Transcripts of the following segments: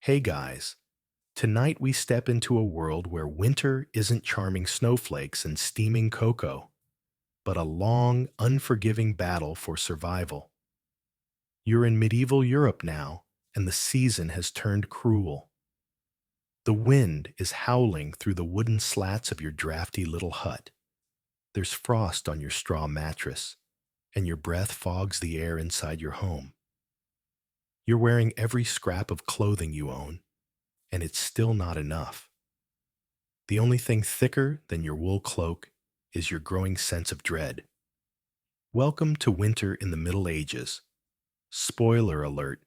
Hey guys, tonight we step into a world where winter isn't charming snowflakes and steaming cocoa, but a long, unforgiving battle for survival. You're in medieval Europe now, and the season has turned cruel. The wind is howling through the wooden slats of your drafty little hut. There's frost on your straw mattress, and your breath fogs the air inside your home. You're wearing every scrap of clothing you own, and it's still not enough. The only thing thicker than your wool cloak is your growing sense of dread. Welcome to winter in the Middle Ages. Spoiler alert,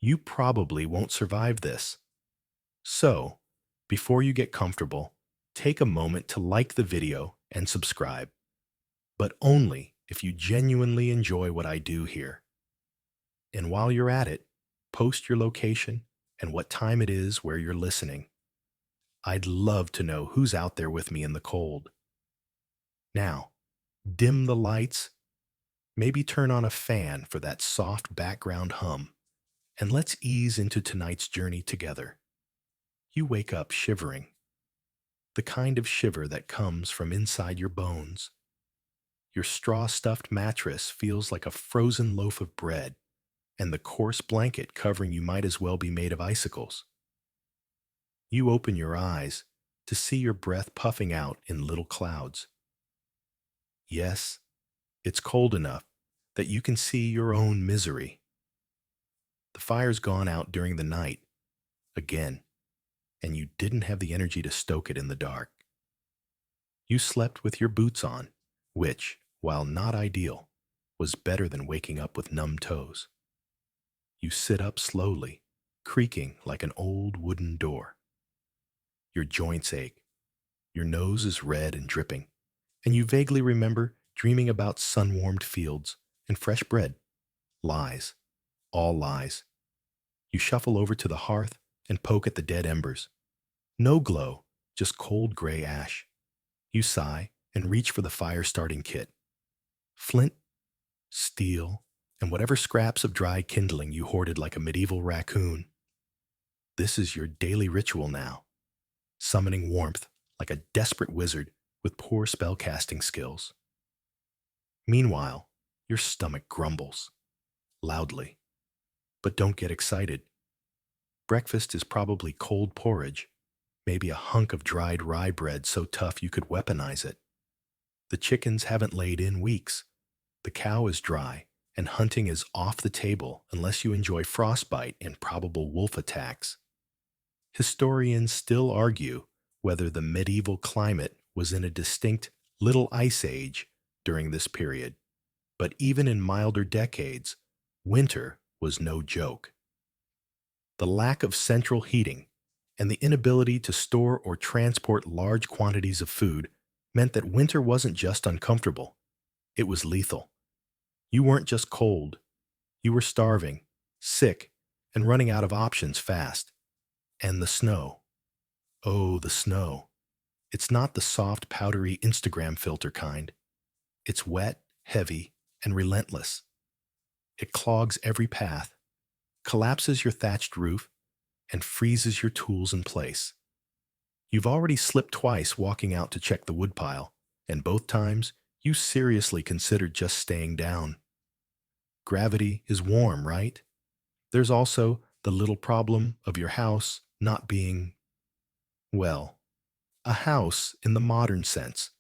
you probably won't survive this. So, before you get comfortable, take a moment to like the video and subscribe, but only if you genuinely enjoy what I do here. And while you're at it, post your location and what time it is where you're listening. I'd love to know who's out there with me in the cold. Now, dim the lights, maybe turn on a fan for that soft background hum, and let's ease into tonight's journey together. You wake up shivering, the kind of shiver that comes from inside your bones. Your straw-stuffed mattress feels like a frozen loaf of bread, and the coarse blanket covering you might as well be made of icicles. You open your eyes to see your breath puffing out in little clouds. Yes, it's cold enough that you can see your own misery. The fire's gone out during the night, again, and you didn't have the energy to stoke it in the dark. You slept with your boots on, which, while not ideal, was better than waking up with numb toes. You sit up slowly, creaking like an old wooden door. Your joints ache, your nose is red and dripping, and you vaguely remember dreaming about sun-warmed fields and fresh bread. Lies. All lies. You shuffle over to the hearth and poke at the dead embers. No glow, just cold gray ash. You sigh and reach for the fire-starting kit. Flint, steel, and whatever scraps of dry kindling you hoarded like a medieval raccoon. This is your daily ritual now, summoning warmth like a desperate wizard with poor spellcasting skills. Meanwhile, your stomach grumbles, loudly. But don't get excited. Breakfast is probably cold porridge, maybe a hunk of dried rye bread so tough you could weaponize it. The chickens haven't laid in weeks. The cow is dry, and hunting is off the table unless you enjoy frostbite and probable wolf attacks. Historians still argue whether the medieval climate was in a distinct little ice age during this period, but even in milder decades, winter was no joke. The lack of central heating and the inability to store or transport large quantities of food meant that winter wasn't just uncomfortable, it was lethal. You weren't just cold, you were starving, sick, and running out of options fast. And the snow. Oh, the snow. It's not the soft, powdery Instagram filter kind. It's wet, heavy, and relentless. It clogs every path, collapses your thatched roof, and freezes your tools in place. You've already slipped twice walking out to check the woodpile, and both times you seriously considered just staying down. Gravity is warm, right? There's also the little problem of your house not being, well, a house in the modern sense.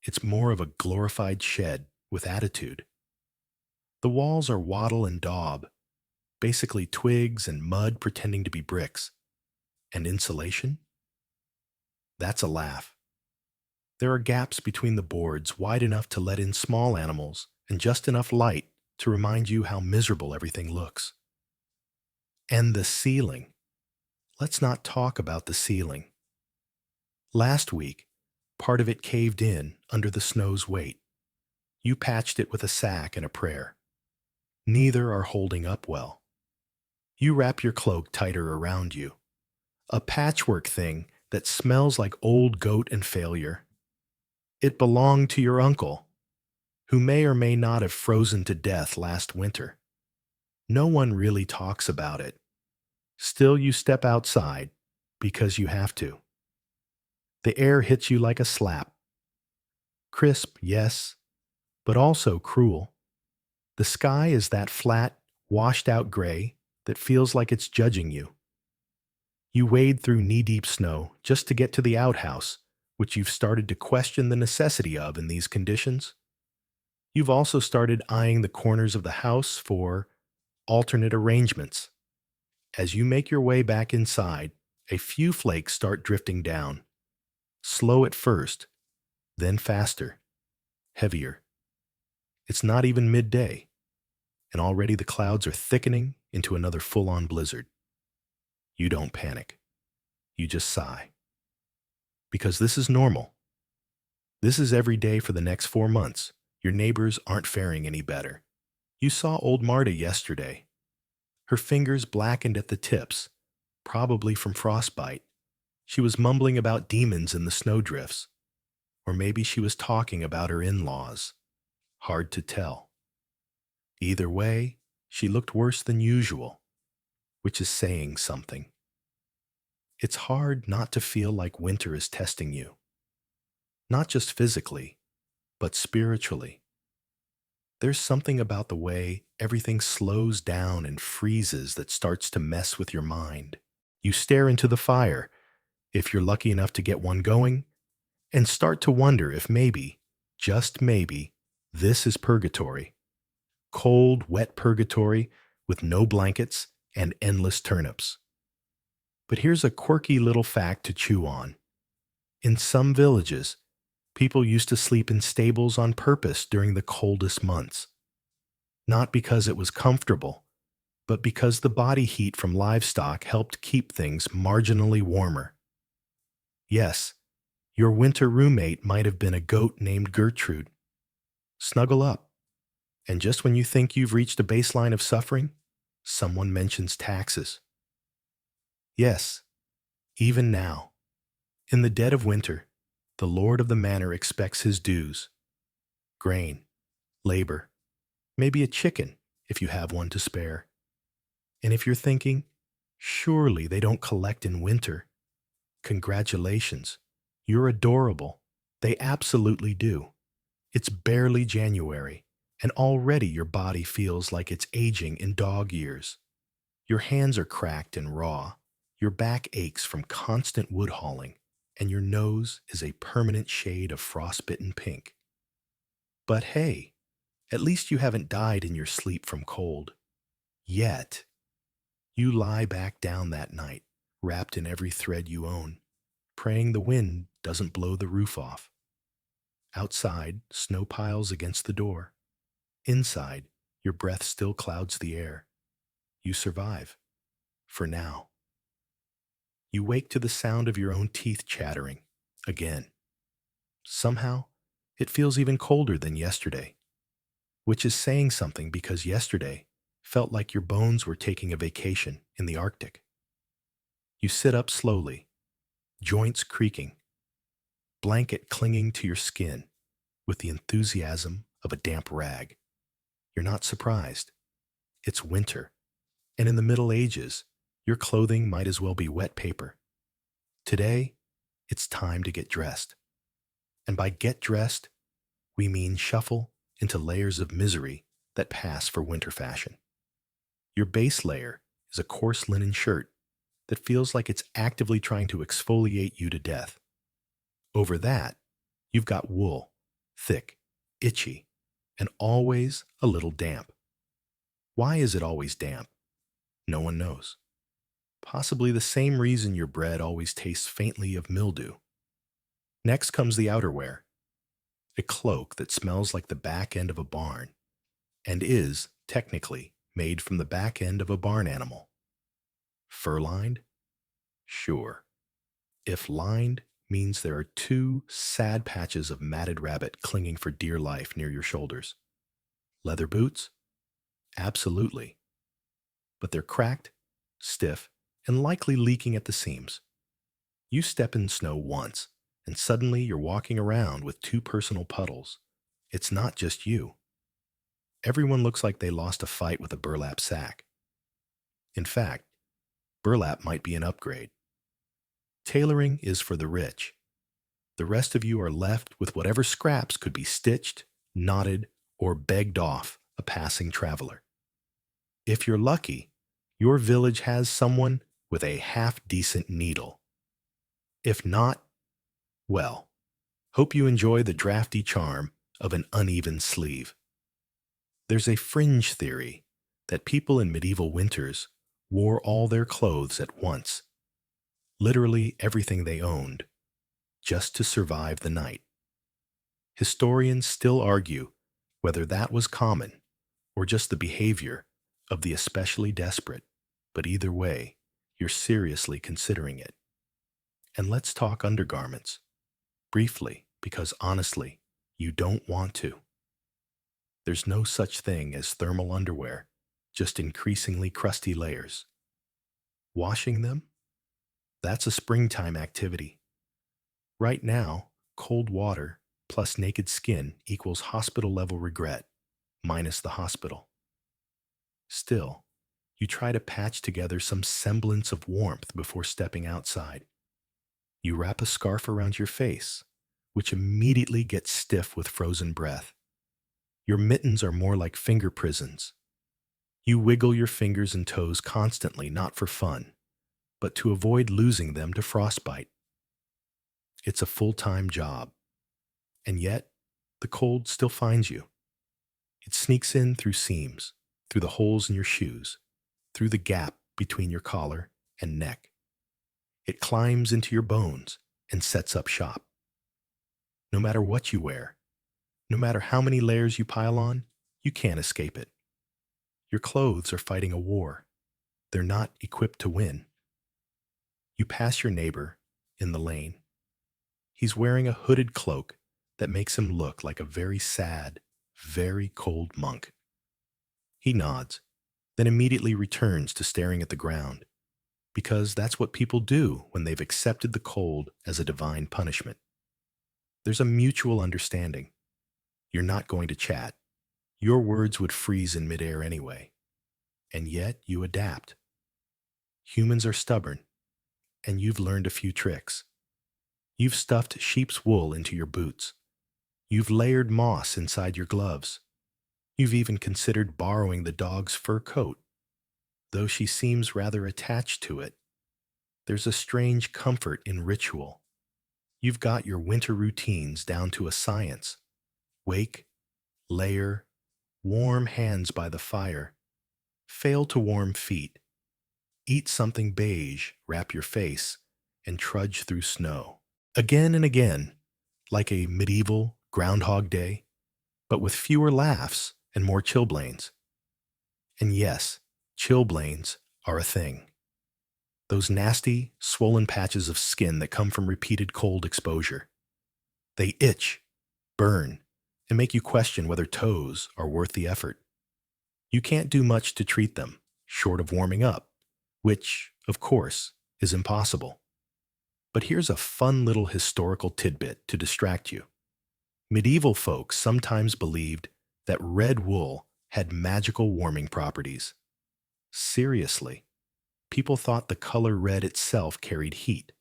It's more of a glorified shed with attitude. The walls are wattle and daub, basically twigs and mud pretending to be bricks. And insulation? That's a laugh. There are gaps between the boards wide enough to let in small animals and just enough light to remind you how miserable everything looks. And the ceiling. Let's not talk about the ceiling. Last week, part of it caved in under the snow's weight. You patched it with a sack and a prayer. Neither are holding up well. You wrap your cloak tighter around you. A patchwork thing that smells like old goat and failure. It belonged to your uncle, who may or may not have frozen to death last winter. No one really talks about it. Still, you step outside because you have to. The air hits you like a slap. Crisp, yes, but also cruel. The sky is that flat, washed out gray that feels like it's judging you. You wade through knee-deep snow just to get to the outhouse, which you've started to question the necessity of in these conditions. You've also started eyeing the corners of the house for alternate arrangements. As you make your way back inside, a few flakes start drifting down. Slow at first, then faster, heavier. It's not even midday, and already the clouds are thickening into another full-on blizzard. You don't panic. You just sigh. Because this is normal. This is every day for the next 4 months. Your neighbors aren't faring any better. You saw old Marta yesterday. Her fingers blackened at the tips, probably from frostbite. She was mumbling about demons in the snowdrifts. Or maybe she was talking about her in-laws. Hard to tell. Either way, she looked worse than usual, which is saying something. It's hard not to feel like winter is testing you. Not just physically, but spiritually. There's something about the way everything slows down and freezes that starts to mess with your mind. You stare into the fire, if you're lucky enough to get one going, and start to wonder if maybe, just maybe, this is purgatory. Cold, wet purgatory with no blankets and endless turnips. But here's a quirky little fact to chew on. In some villages, people used to sleep in stables on purpose during the coldest months. Not because it was comfortable, but because the body heat from livestock helped keep things marginally warmer. Yes, your winter roommate might have been a goat named Gertrude. Snuggle up. And just when you think you've reached a baseline of suffering, someone mentions taxes. Yes, even now, in the dead of winter, the lord of the manor expects his dues. Grain, labor, maybe a chicken if you have one to spare. And if you're thinking, surely they don't collect in winter, congratulations, you're adorable. They absolutely do. It's barely January, and already your body feels like it's aging in dog years. Your hands are cracked and raw, your back aches from constant wood hauling, and your nose is a permanent shade of frostbitten pink. But hey, at least you haven't died in your sleep from cold. Yet. You lie back down that night, wrapped in every thread you own, praying the wind doesn't blow the roof off. Outside, snow piles against the door. Inside, your breath still clouds the air. You survive. For now. You wake to the sound of your own teeth chattering. Again. Somehow, it feels even colder than yesterday. Which is saying something because yesterday felt like your bones were taking a vacation in the Arctic. You sit up slowly, joints creaking, blanket clinging to your skin with the enthusiasm of a damp rag. You're not surprised. It's winter, and in the Middle Ages, your clothing might as well be wet paper. Today, it's time to get dressed. And by get dressed, we mean shuffle into layers of misery that pass for winter fashion. Your base layer is a coarse linen shirt that feels like it's actively trying to exfoliate you to death. Over that, you've got wool, thick, itchy, and always a little damp. Why is it always damp? No one knows. Possibly the same reason your bread always tastes faintly of mildew. Next comes the outerwear, a cloak that smells like the back end of a barn, and is, technically, made from the back end of a barn animal. Fur-lined? Sure. If lined means there are 2 sad patches of matted rabbit clinging for dear life near your shoulders. Leather boots? Absolutely. But they're cracked, stiff, and likely leaking at the seams. You step in snow once, and suddenly you're walking around with 2 personal puddles. It's not just you. Everyone looks like they lost a fight with a burlap sack. In fact, Burlap might be an upgrade. Tailoring is for the rich. The rest of you are left with whatever scraps could be stitched, knotted, or begged off a passing traveler. If you're lucky, your village has someone with a half-decent needle. If not, well, hope you enjoy the drafty charm of an uneven sleeve. There's a fringe theory that people in medieval winters wore all their clothes at once, literally everything they owned, just to survive the night. Historians still argue whether that was common or just the behavior of the especially desperate, but either way, you're seriously considering it. And let's talk undergarments, briefly, because honestly, you don't want to. There's no such thing as thermal underwear, just increasingly crusty layers. Washing them? That's a springtime activity. Right now, cold water plus naked skin equals hospital-level regret, minus the hospital. Still, you try to patch together some semblance of warmth before stepping outside. You wrap a scarf around your face, which immediately gets stiff with frozen breath. Your mittens are more like finger prisons. You wiggle your fingers and toes constantly, not for fun, but to avoid losing them to frostbite. It's a full-time job. And yet, the cold still finds you. It sneaks in through seams, through the holes in your shoes, through the gap between your collar and neck. It climbs into your bones and sets up shop. No matter what you wear, no matter how many layers you pile on, you can't escape it. Your clothes are fighting a war. They're not equipped to win. You pass your neighbor in the lane. He's wearing a hooded cloak that makes him look like a very sad, very cold monk. He nods, then immediately returns to staring at the ground, because that's what people do when they've accepted the cold as a divine punishment. There's a mutual understanding. You're not going to chat. Your words would freeze in midair anyway. And yet you adapt. Humans are stubborn, and you've learned a few tricks. You've stuffed sheep's wool into your boots. You've layered moss inside your gloves. You've even considered borrowing the dog's fur coat. Though she seems rather attached to it, there's a strange comfort in ritual. You've got your winter routines down to a science. Wake, layer, warm hands by the fire, fail to warm feet, eat something beige, wrap your face, and trudge through snow. Again and again, like a medieval Groundhog Day, but with fewer laughs and more chilblains. And yes, chilblains are a thing. Those nasty, swollen patches of skin that come from repeated cold exposure. They itch, burn, and make you question whether toes are worth the effort. You can't do much to treat them, short of warming up, which, of course, is impossible. But here's a fun little historical tidbit to distract you. Medieval folks sometimes believed that red wool had magical warming properties. Seriously, people thought the color red itself carried heat.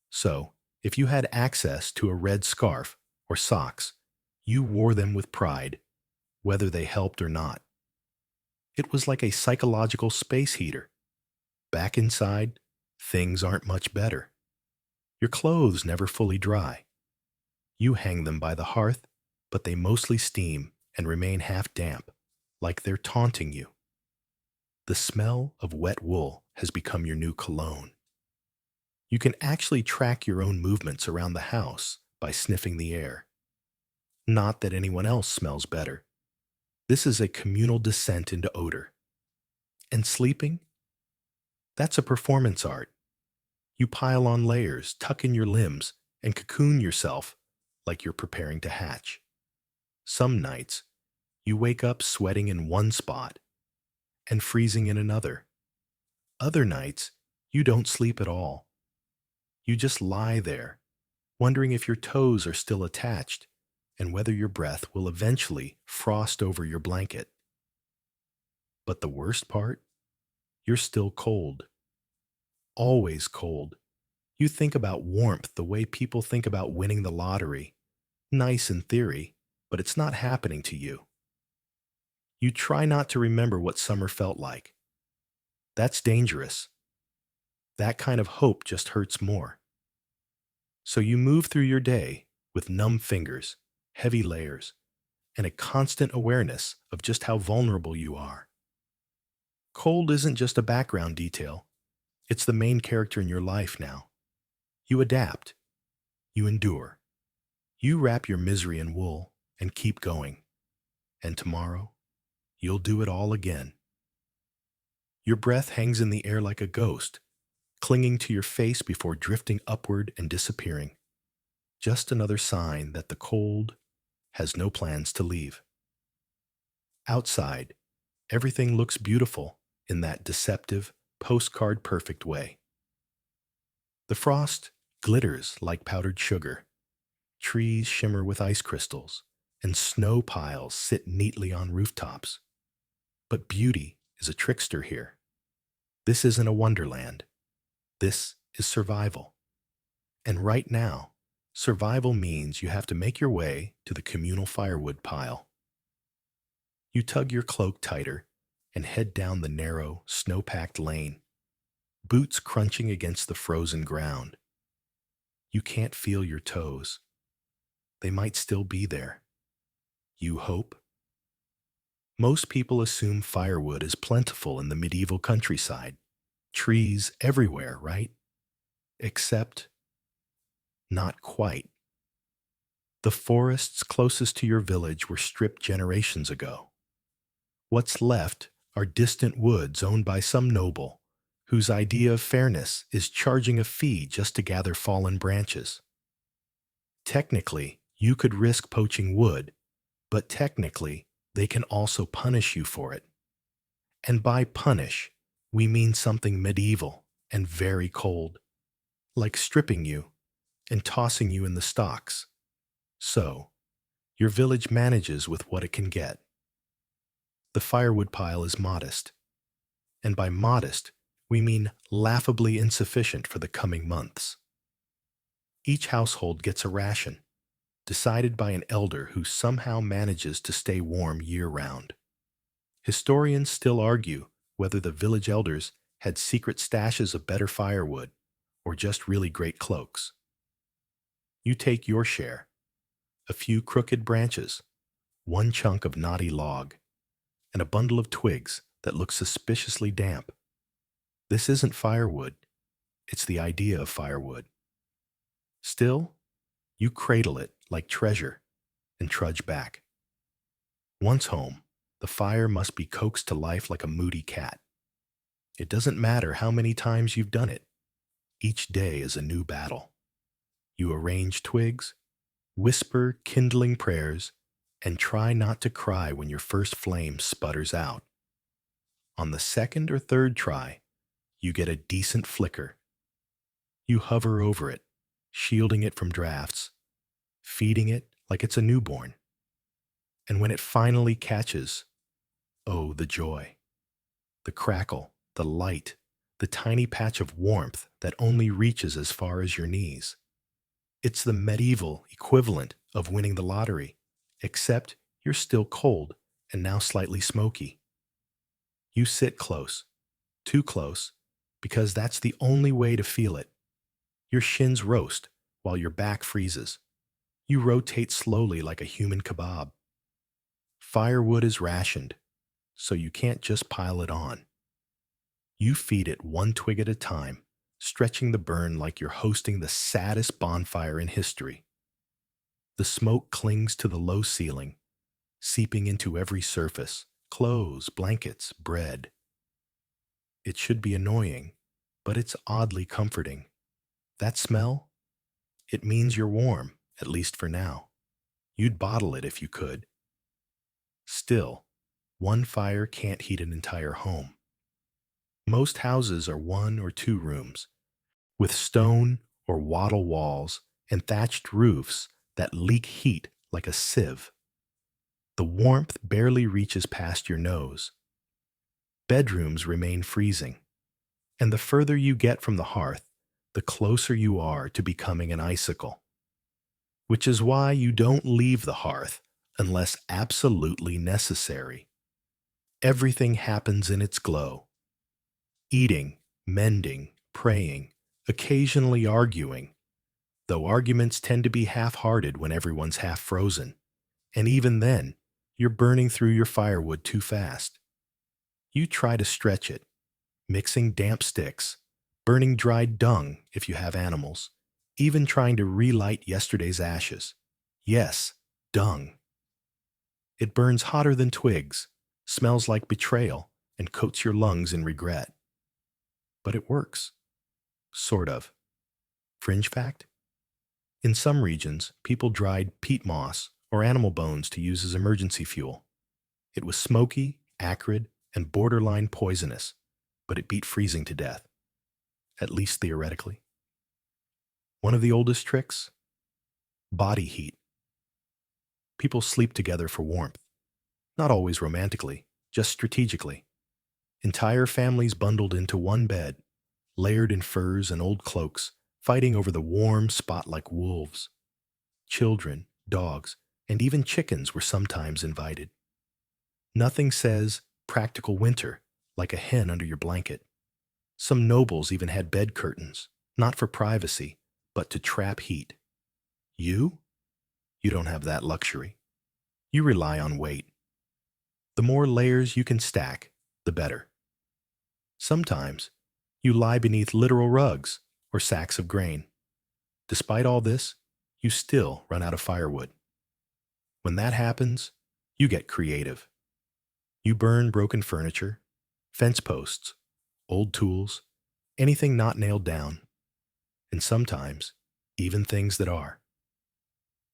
So, if you had access to a red scarf or socks, you wore them with pride, whether they helped or not. It was like a psychological space heater. Back inside, things aren't much better. Your clothes never fully dry. You hang them by the hearth, but they mostly steam and remain half damp, like they're taunting you. The smell of wet wool has become your new cologne. You can actually track your own movements around the house by sniffing the air. Not that anyone else smells better. This is a communal descent into odor. And sleeping? That's a performance art. You pile on layers, tuck in your limbs, and cocoon yourself like you're preparing to hatch. Some nights, you wake up sweating in one spot and freezing in another. Other nights, you don't sleep at all. You just lie there, wondering if your toes are still attached and whether your breath will eventually frost over your blanket. But the worst part? You're still cold. always cold. You think about warmth the way people think about winning the lottery. Nice in theory, but it's not happening to you. You try not to remember what summer felt like. That's dangerous. That kind of hope just hurts more. So you move through your day with numb fingers, heavy layers, and a constant awareness of just how vulnerable you are. Cold isn't just a background detail, it's the main character in your life now. You adapt, you endure, you wrap your misery in wool and keep going. And tomorrow, you'll do it all again. Your breath hangs in the air like a ghost, clinging to your face before drifting upward and disappearing. Just another sign that the cold has no plans to leave. Outside, everything looks beautiful in that deceptive, postcard perfect way. The frost glitters like powdered sugar, trees shimmer with ice crystals, and snow piles sit neatly on rooftops. But beauty is a trickster here. This isn't a wonderland. This is survival. And right now, survival means you have to make your way to the communal firewood pile. You tug your cloak tighter and head down the narrow, snow-packed lane, boots crunching against the frozen ground. You can't feel your toes. They might still be there. You hope. Most people assume firewood is plentiful in the medieval countryside. Trees everywhere, right? Except not quite. The forests closest to your village were stripped generations ago. What's left are distant woods owned by some noble whose idea of fairness is charging a fee just to gather fallen branches. Technically, you could risk poaching wood, but technically, they can also punish you for it. And by punish, we mean something medieval and very cold, like stripping you and tossing you in the stocks. So, your village manages with what it can get. The firewood pile is modest, and by modest, we mean laughably insufficient for the coming months. Each household gets a ration, decided by an elder who somehow manages to stay warm year-round. Historians still argue whether the village elders had secret stashes of better firewood or just really great cloaks. You take your share, a few crooked branches, one chunk of knotty log, and a bundle of twigs that look suspiciously damp. This isn't firewood, it's the idea of firewood. Still, you cradle it like treasure and trudge back. Once home, the fire must be coaxed to life like a moody cat. It doesn't matter how many times you've done it. Each day is a new battle. You arrange twigs, whisper kindling prayers, and try not to cry when your first flame sputters out. On the second or third try, you get a decent flicker. You hover over it, shielding it from drafts, feeding it like it's a newborn. And when it finally catches, oh, the joy, the crackle, the light, the tiny patch of warmth that only reaches as far as your knees. It's the medieval equivalent of winning the lottery, except you're still cold and now slightly smoky. You sit close, too close, because that's the only way to feel it. Your shins roast while your back freezes. You rotate slowly like a human kebab. Firewood is rationed, so you can't just pile it on. You feed it one twig at a time, stretching the burn like you're hosting the saddest bonfire in history. The smoke clings to the low ceiling, seeping into every surface, clothes, blankets, bread. It should be annoying, but it's oddly comforting. That smell? It means you're warm, at least for now. You'd bottle it if you could. Still, one fire can't heat an entire home. Most houses are 1 or 2 rooms, with stone or wattle walls and thatched roofs that leak heat like a sieve. The warmth barely reaches past your nose. Bedrooms remain freezing. And the further you get from the hearth, the closer you are to becoming an icicle. Which is why you don't leave the hearth unless absolutely necessary. Everything happens in its glow. Eating, mending, praying, occasionally arguing, though arguments tend to be half-hearted when everyone's half frozen. And even then, you're burning through your firewood too fast. You try to stretch it, mixing damp sticks, burning dried dung if you have animals, even trying to relight yesterday's ashes. Yes, dung. It burns hotter than twigs, smells like betrayal, and coats your lungs in regret. But it works. Sort of. Fringe fact? In some regions, people dried peat moss or animal bones to use as emergency fuel. It was smoky, acrid, and borderline poisonous, but it beat freezing to death, at least theoretically. One of the oldest tricks? Body heat. People sleep together for warmth, not always romantically, just strategically. Entire families bundled into one bed, layered in furs and old cloaks, fighting over the warm spot like wolves. Children, dogs, and even chickens were sometimes invited. Nothing says practical winter like a hen under your blanket. Some nobles even had bed curtains, not for privacy, but to trap heat. You? You don't have that luxury. You rely on weight. The more layers you can stack, the better. Sometimes, you lie beneath literal rugs or sacks of grain. Despite all this, you still run out of firewood. When that happens, you get creative. You burn broken furniture, fence posts, old tools, anything not nailed down, and sometimes even things that are.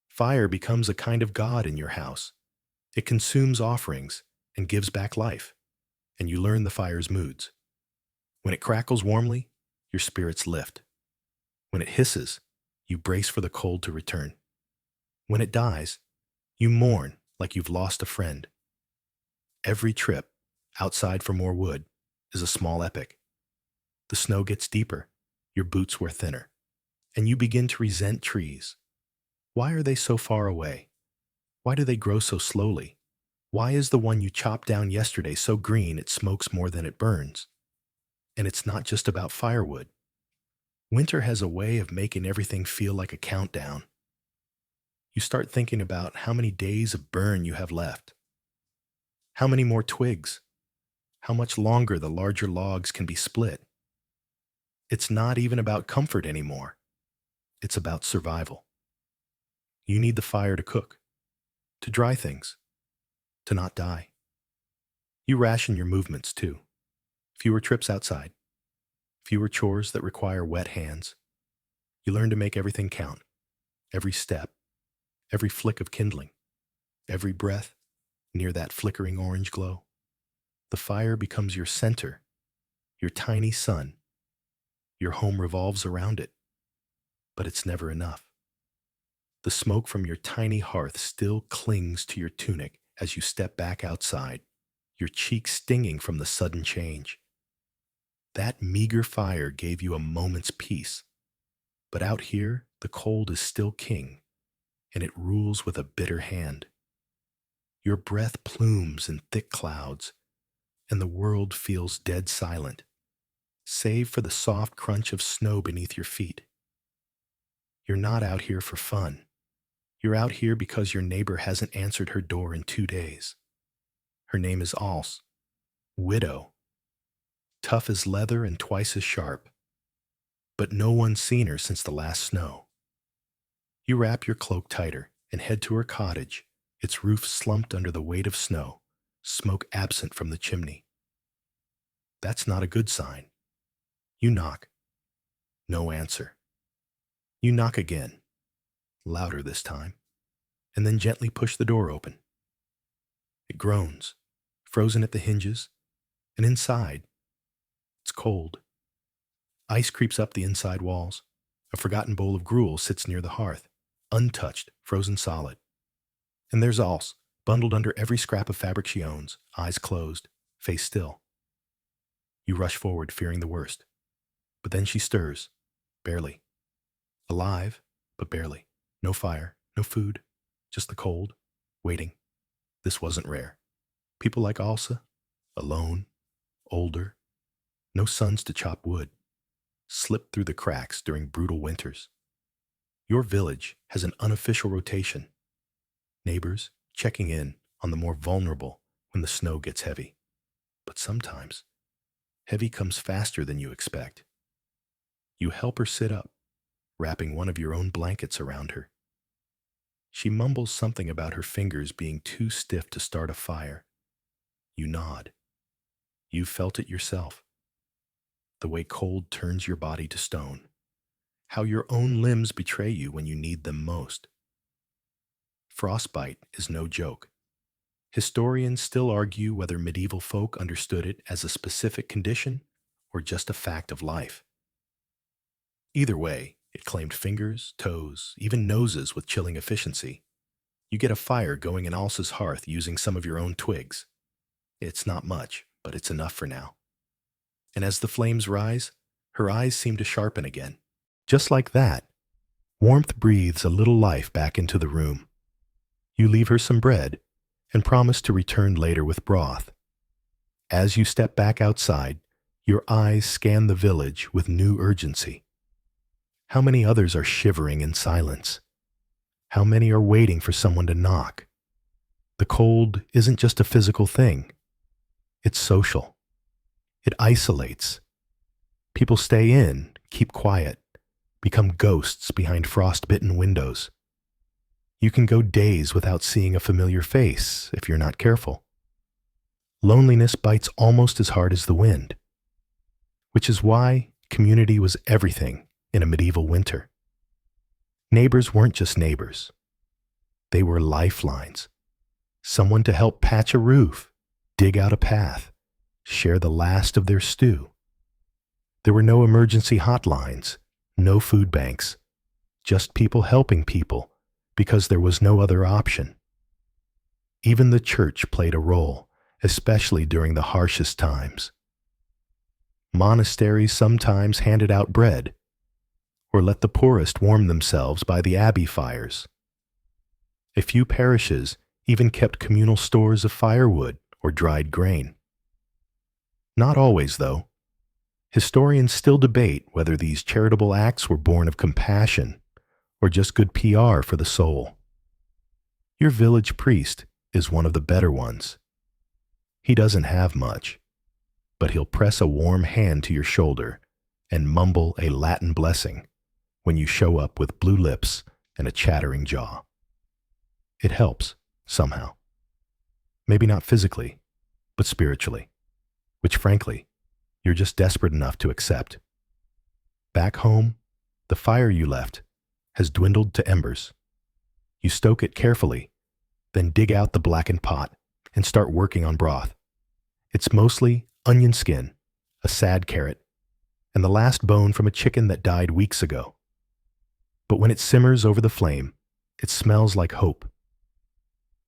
Fire becomes a kind of god in your house. It consumes offerings and gives back life, and you learn the fire's moods. When it crackles warmly, your spirits lift. When it hisses, you brace for the cold to return. When it dies, you mourn like you've lost a friend. Every trip outside for more wood is a small epic. The snow gets deeper, your boots wear thinner, and you begin to resent trees. Why are they so far away? Why do they grow so slowly? Why is the one you chopped down yesterday so green it smokes more than it burns? And it's not just about firewood. Winter has a way of making everything feel like a countdown. You start thinking about how many days of burn you have left. How many more twigs? How much longer the larger logs can be split? It's not even about comfort anymore. It's about survival. You need the fire to cook, to dry things, to not die. You ration your movements too. Fewer trips outside, fewer chores that require wet hands. You learn to make everything count, every step, every flick of kindling, every breath near that flickering orange glow. The fire becomes your center, your tiny sun. Your home revolves around it, but it's never enough. The smoke from your tiny hearth still clings to your tunic as you step back outside, your cheeks stinging from the sudden change. That meager fire gave you a moment's peace, but out here, the cold is still king, and it rules with a bitter hand. Your breath plumes in thick clouds, and the world feels dead silent, save for the soft crunch of snow beneath your feet. You're not out here for fun. You're out here because your neighbor hasn't answered her door in 2 days. Her name is Alce, widow, tough as leather and twice as sharp. But no one's seen her since the last snow. You wrap your cloak tighter and head to her cottage, its roof slumped under the weight of snow, smoke absent from the chimney. That's not a good sign. You knock. No answer. You knock again, louder this time, and then gently push the door open. It groans, frozen at the hinges, and inside, it's cold. Ice creeps up the inside walls. A forgotten bowl of gruel sits near the hearth, untouched, frozen solid. And there's Alce, bundled under every scrap of fabric she owns, eyes closed, face still. You rush forward, fearing the worst. But then she stirs. Barely. Alive, but barely. No fire, no food, just the cold, waiting. This wasn't rare. People like Alsa, alone, older, no sons to chop wood, slipped through the cracks during brutal winters. Your village has an unofficial rotation. Neighbors checking in on the more vulnerable when the snow gets heavy. But sometimes, heavy comes faster than you expect. You help her sit up, wrapping one of your own blankets around her. She mumbles something about her fingers being too stiff to start a fire. You nod. You felt it yourself. The way cold turns your body to stone. How your own limbs betray you when you need them most. Frostbite is no joke. Historians still argue whether medieval folk understood it as a specific condition or just a fact of life. Either way, it claimed fingers, toes, even noses with chilling efficiency. You get a fire going in Alsa's hearth using some of your own twigs. It's not much, but it's enough for now. And as the flames rise, her eyes seem to sharpen again. Just like that, warmth breathes a little life back into the room. You leave her some bread and promise to return later with broth. As you step back outside, your eyes scan the village with new urgency. How many others are shivering in silence? How many are waiting for someone to knock? The cold isn't just a physical thing. It's social. It isolates. People stay in, keep quiet, become ghosts behind frost-bitten windows. You can go days without seeing a familiar face if you're not careful. Loneliness bites almost as hard as the wind, which is why community was everything in a medieval winter. Neighbors weren't just neighbors. They were lifelines. Someone to help patch a roof, dig out a path, share the last of their stew. There were no emergency hotlines, no food banks, just people helping people because there was no other option. Even the church played a role, especially during the harshest times. Monasteries sometimes handed out bread, or let the poorest warm themselves by the abbey fires. A few parishes even kept communal stores of firewood or dried grain. Not always, though. Historians still debate whether these charitable acts were born of compassion or just good PR for the soul. Your village priest is one of the better ones. He doesn't have much, but he'll press a warm hand to your shoulder and mumble a Latin blessing when you show up with blue lips and a chattering jaw. It helps, somehow. Maybe not physically, but spiritually, which frankly, you're just desperate enough to accept. Back home, the fire you left has dwindled to embers. You stoke it carefully, then dig out the blackened pot and start working on broth. It's mostly onion skin, a sad carrot, and the last bone from a chicken that died weeks ago. But when it simmers over the flame, it smells like hope.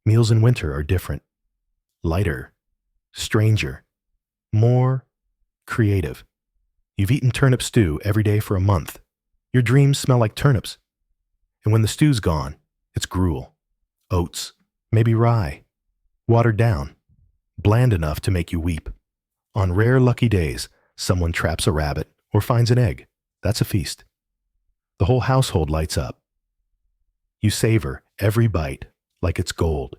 Meals in winter are different, lighter, stranger, more creative. You've eaten turnip stew every day for a month. Your dreams smell like turnips. And when the stew's gone, it's gruel, oats, maybe rye, watered down, bland enough to make you weep. On rare lucky days, someone traps a rabbit or finds an egg. That's a feast. The whole household lights up. You savor every bite like it's gold.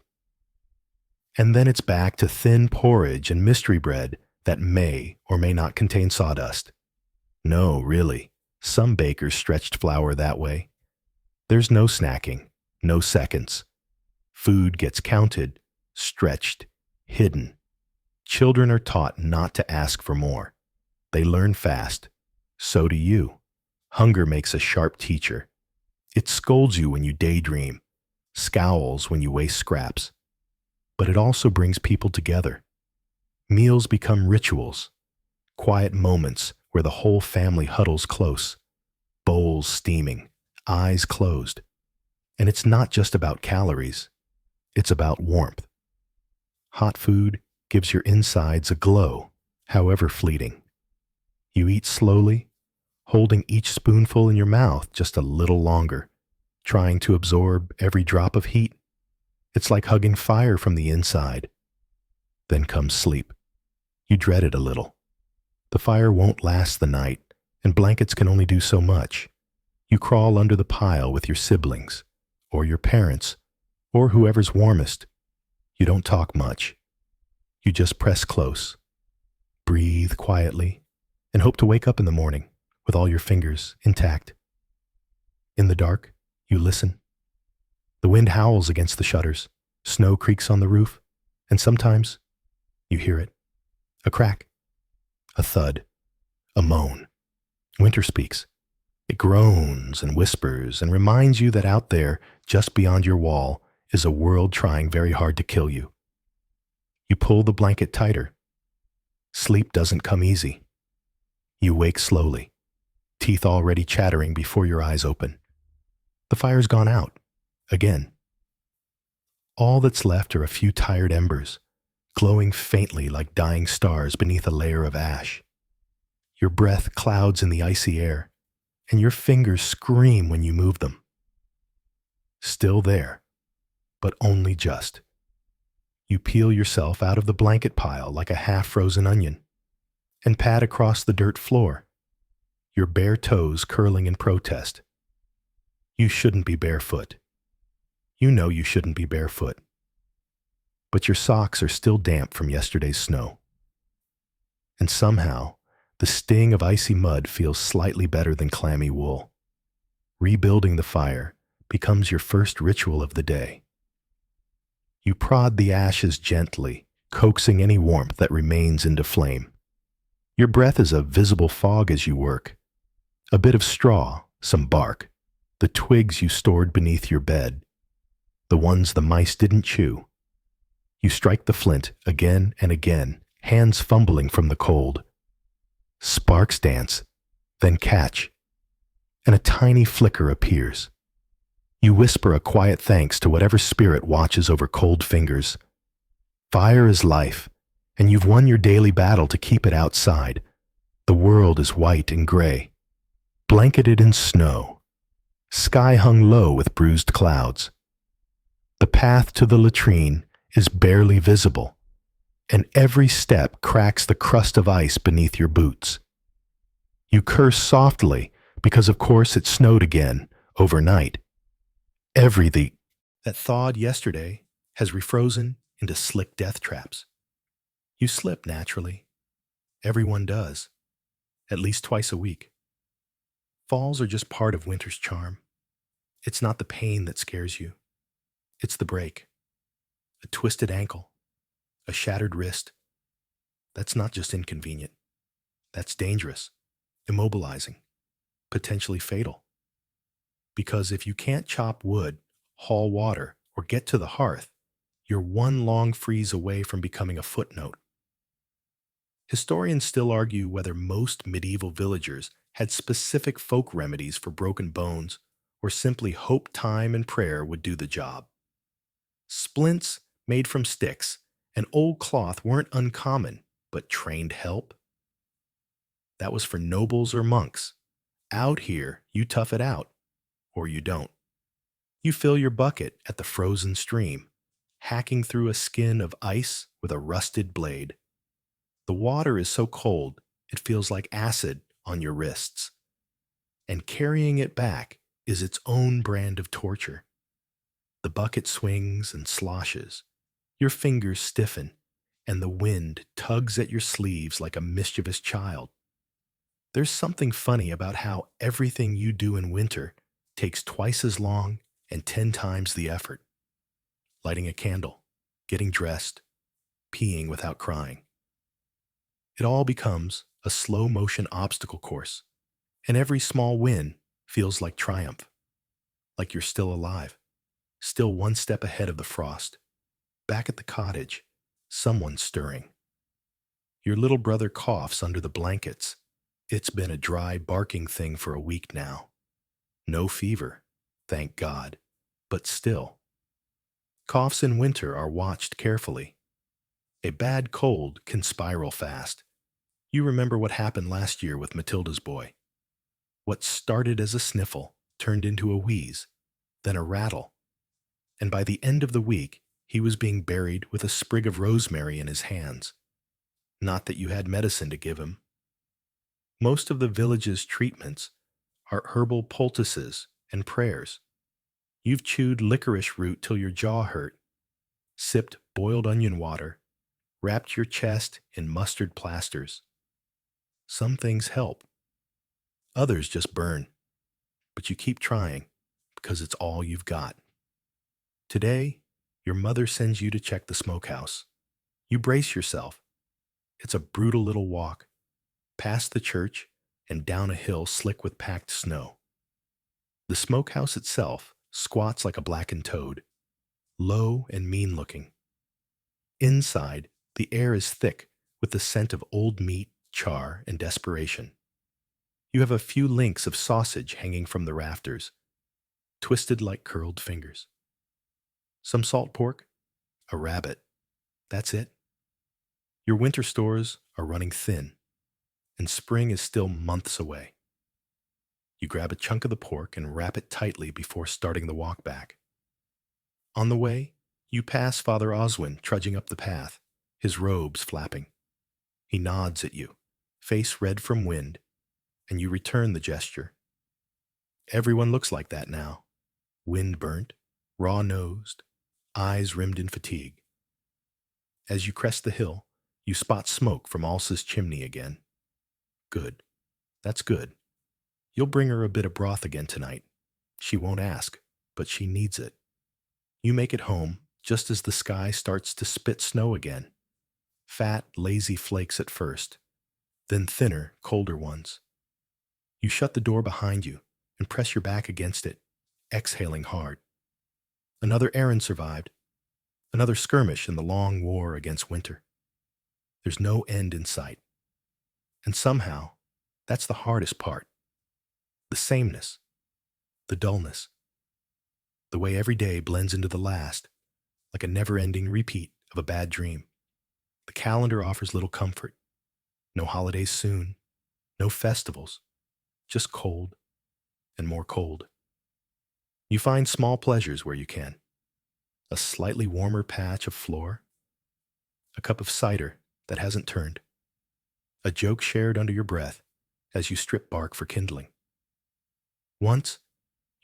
And then it's back to thin porridge and mystery bread that may or may not contain sawdust. No, really, some bakers stretched flour that way. There's no snacking, no seconds. Food gets counted, stretched, hidden. Children are taught not to ask for more. They learn fast. So do you. Hunger makes a sharp teacher. It scolds you when you daydream, scowls when you waste scraps. But it also brings people together. Meals become rituals, quiet moments where the whole family huddles close, bowls steaming, eyes closed. And it's not just about calories, it's about warmth. Hot food gives your insides a glow, however fleeting. You eat slowly, holding each spoonful in your mouth just a little longer, trying to absorb every drop of heat. It's like hugging fire from the inside. Then comes sleep. You dread it a little. The fire won't last the night, and blankets can only do so much. You crawl under the pile with your siblings, or your parents, or whoever's warmest. You don't talk much. You just press close, breathe quietly, and hope to wake up in the morning with all your fingers intact. In the dark, you listen. The wind howls against the shutters, snow creaks on the roof, and sometimes you hear it. A crack, a thud, a moan. Winter speaks. It groans and whispers and reminds you that out there, just beyond your wall, is a world trying very hard to kill you. You pull the blanket tighter. Sleep doesn't come easy. You wake slowly, teeth already chattering before your eyes open. The fire's gone out, again. All that's left are a few tired embers, glowing faintly like dying stars beneath a layer of ash. Your breath clouds in the icy air, and your fingers scream when you move them. Still there, but only just. You peel yourself out of the blanket pile like a half-frozen onion and pad across the dirt floor, your bare toes curling in protest. You shouldn't be barefoot. You know you shouldn't be barefoot. But your socks are still damp from yesterday's snow. And somehow, the sting of icy mud feels slightly better than clammy wool. Rebuilding the fire becomes your first ritual of the day. You prod the ashes gently, coaxing any warmth that remains into flame. Your breath is a visible fog as you work. A bit of straw, some bark, the twigs you stored beneath your bed, the ones the mice didn't chew. You strike the flint again and again, hands fumbling from the cold. Sparks dance, then catch, and a tiny flicker appears. You whisper a quiet thanks to whatever spirit watches over cold fingers. Fire is life, and you've won your daily battle to keep it outside. The world is white and gray, blanketed in snow, sky hung low with bruised clouds. The path to the latrine is barely visible, and every step cracks the crust of ice beneath your boots. You curse softly because, of course, it snowed again overnight. Everything that thawed yesterday has refrozen into slick death traps. You slip naturally. Everyone does, at least twice a week. Falls are just part of winter's charm. It's not the pain that scares you. It's the break. A twisted ankle, a shattered wrist. That's not just inconvenient. That's dangerous, immobilizing, potentially fatal. Because if you can't chop wood, haul water, or get to the hearth, you're one long freeze away from becoming a footnote. Historians still argue whether most medieval villagers had specific folk remedies for broken bones or simply hoped time and prayer would do the job. Splints made from sticks and old cloth weren't uncommon, but trained help? That was for nobles or monks. Out here, you tough it out. Or you don't. You fill your bucket at the frozen stream, hacking through a skin of ice with a rusted blade. The water is so cold, it feels like acid on your wrists. And carrying it back is its own brand of torture. The bucket swings and sloshes. Your fingers stiffen, and the wind tugs at your sleeves like a mischievous child. There's something funny about how everything you do in winter takes twice as long and 10 times the effort. Lighting a candle, getting dressed, peeing without crying. It all becomes a slow-motion obstacle course, and every small win feels like triumph, like you're still alive, still one step ahead of the frost. Back at the cottage, someone's stirring. Your little brother coughs under the blankets. It's been a dry, barking thing for a week now. No fever, thank God, but still. Coughs in winter are watched carefully. A bad cold can spiral fast. You remember what happened last year with Matilda's boy. What started as a sniffle turned into a wheeze, then a rattle, and by the end of the week, he was being buried with a sprig of rosemary in his hands. Not that you had medicine to give him. Most of the village's treatments are herbal poultices and prayers. You've chewed licorice root till your jaw hurt, sipped boiled onion water, wrapped your chest in mustard plasters. Some things help, others just burn, but you keep trying because it's all you've got. Today, your mother sends you to check the smokehouse. You brace yourself. It's a brutal little walk, past the church and down a hill slick with packed snow. The smokehouse itself squats like a blackened toad, low and mean-looking. Inside, the air is thick with the scent of old meat, char, and desperation. You have a few links of sausage hanging from the rafters, twisted like curled fingers. Some salt pork, a rabbit. That's it. Your winter stores are running thin, and spring is still months away. You grab a chunk of the pork and wrap it tightly before starting the walk back. On the way, you pass Father Oswin trudging up the path, his robes flapping. He nods at you, face red from wind, and you return the gesture. Everyone looks like that now, wind-burnt, raw-nosed, eyes rimmed in fatigue. As you crest the hill, you spot smoke from Alsa's chimney again. Good. That's good. You'll bring her a bit of broth again tonight. She won't ask, but she needs it. You make it home just as the sky starts to spit snow again. Fat, lazy flakes at first, then thinner, colder ones. You shut the door behind you and press your back against it, exhaling hard. Another errand survived. Another skirmish in the long war against winter. There's no end in sight. And somehow, that's the hardest part. The sameness, the dullness, the way every day blends into the last, like a never-ending repeat of a bad dream. The calendar offers little comfort. No holidays soon, no festivals, just cold and more cold. You find small pleasures where you can. A slightly warmer patch of floor, a cup of cider that hasn't turned, a joke shared under your breath as you strip bark for kindling. Once,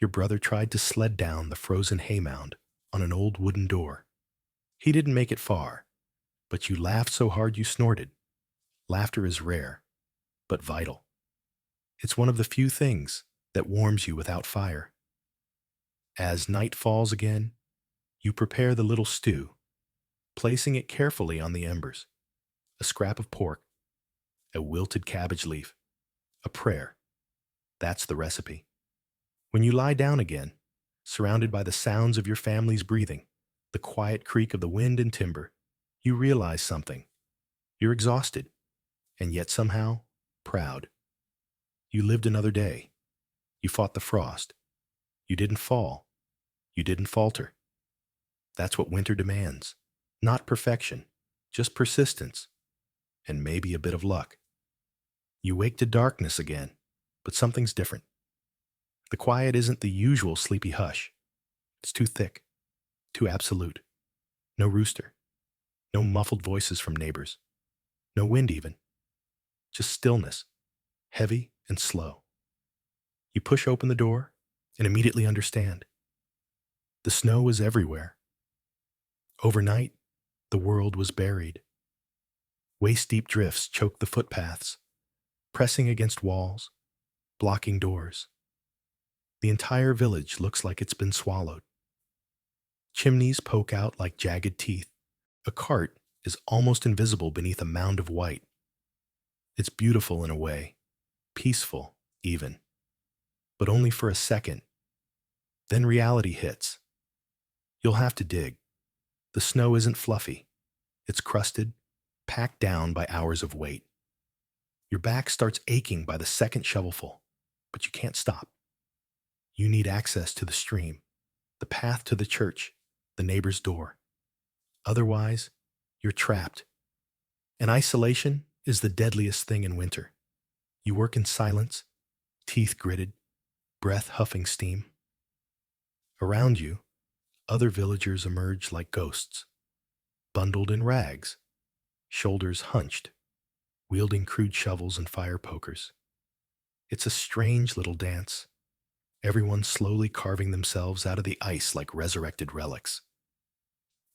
your brother tried to sled down the frozen haymound on an old wooden door. He didn't make it far, but you laughed so hard you snorted. Laughter is rare, but vital. It's one of the few things that warms you without fire. As night falls again, you prepare the little stew, placing it carefully on the embers. A scrap of pork, a wilted cabbage leaf, a prayer. That's the recipe. When you lie down again, surrounded by the sounds of your family's breathing, the quiet creak of the wind and timber, you realize something. You're exhausted, and yet somehow proud. You lived another day. You fought the frost. You didn't fall. You didn't falter. That's what winter demands. Not perfection, just persistence, and maybe a bit of luck. You wake to darkness again, but something's different. The quiet isn't the usual sleepy hush. It's too thick, too absolute. No rooster, no muffled voices from neighbors, no wind even. Just stillness, heavy and slow. You push open the door and immediately understand. The snow is everywhere. Overnight, the world was buried. Waist-deep drifts choked the footpaths, pressing against walls, blocking doors. The entire village looks like it's been swallowed. Chimneys poke out like jagged teeth. A cart is almost invisible beneath a mound of white. It's beautiful in a way, peaceful even, but only for a second. Then reality hits. You'll have to dig. The snow isn't fluffy. It's crusted, packed down by hours of wait. Your back starts aching by the second shovelful, but you can't stop. You need access to the stream, the path to the church, the neighbor's door. Otherwise, you're trapped. And isolation is the deadliest thing in winter. You work in silence, teeth gritted, breath huffing steam. Around you, other villagers emerge like ghosts, bundled in rags, shoulders hunched, wielding crude shovels and fire pokers. It's a strange little dance, everyone slowly carving themselves out of the ice like resurrected relics.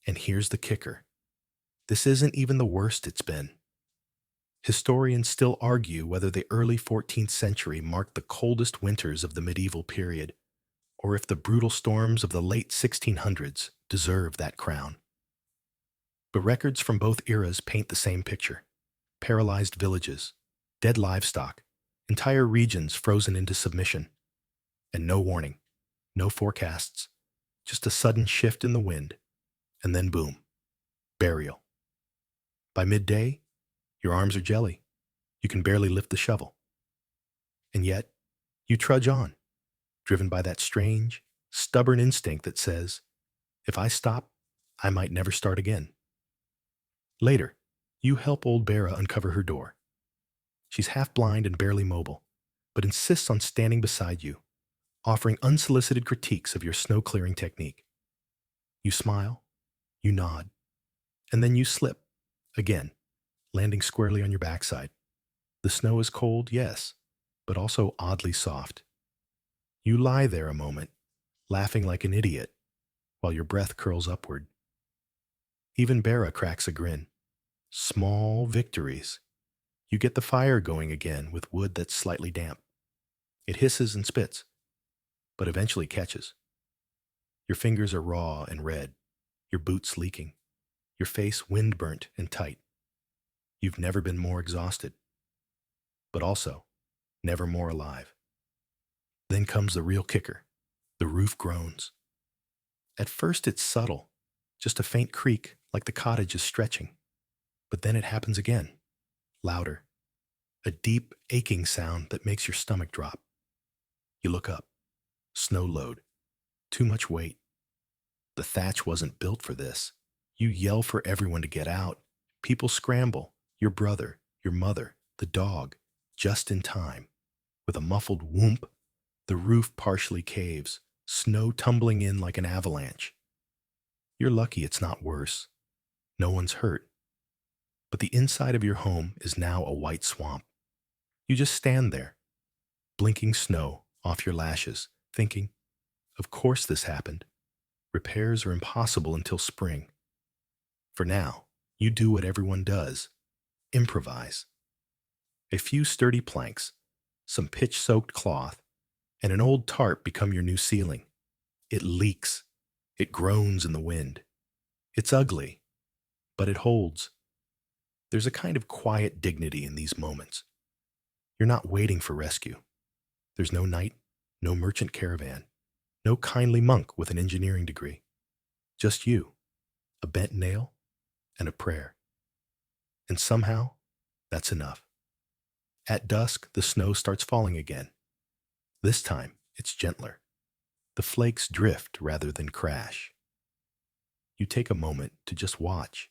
And here's the kicker. This isn't even the worst it's been. Historians still argue whether the early 14th century marked the coldest winters of the medieval period, or if the brutal storms of the late 1600s deserve that crown. But records from both eras paint the same picture. Paralyzed villages, dead livestock, entire regions frozen into submission. And no warning, no forecasts, just a sudden shift in the wind, and then boom, burial. By midday, your arms are jelly. You can barely lift the shovel. And yet, you trudge on, driven by that strange, stubborn instinct that says, if I stop, I might never start again. Later, you help old Bera uncover her door. She's half blind and barely mobile, but insists on standing beside you, offering unsolicited critiques of your snow-clearing technique. You smile, you nod, and then you slip, again, landing squarely on your backside. The snow is cold, yes, but also oddly soft. You lie there a moment, laughing like an idiot, while your breath curls upward. Even Bera cracks a grin. Small victories. You get the fire going again with wood that's slightly damp. It hisses and spits, but eventually catches. Your fingers are raw and red, your boots leaking, your face wind-burnt and tight. You've never been more exhausted, but also never more alive. Then comes the real kicker. The roof groans. At first it's subtle, just a faint creak like the cottage is stretching. But then it happens again, louder. A deep, aching sound that makes your stomach drop. You look up. Snow load. Too much weight. The thatch wasn't built for this. You yell for everyone to get out. People scramble. Your brother, your mother, the dog, just in time. With a muffled whoomp, the roof partially caves, snow tumbling in like an avalanche. You're lucky it's not worse. No one's hurt. But the inside of your home is now a white swamp. You just stand there, blinking snow off your lashes, thinking, of course this happened. Repairs are impossible until spring. For now, you do what everyone does. Improvise. A few sturdy planks, some pitch-soaked cloth, and an old tarp become your new ceiling. It leaks. It groans in the wind. It's ugly, but it holds. There's a kind of quiet dignity in these moments. You're not waiting for rescue. There's no knight, no merchant caravan, no kindly monk with an engineering degree. Just you, a bent nail, and a prayer. And somehow, that's enough. At dusk, the snow starts falling again. This time, it's gentler. The flakes drift rather than crash. You take a moment to just watch.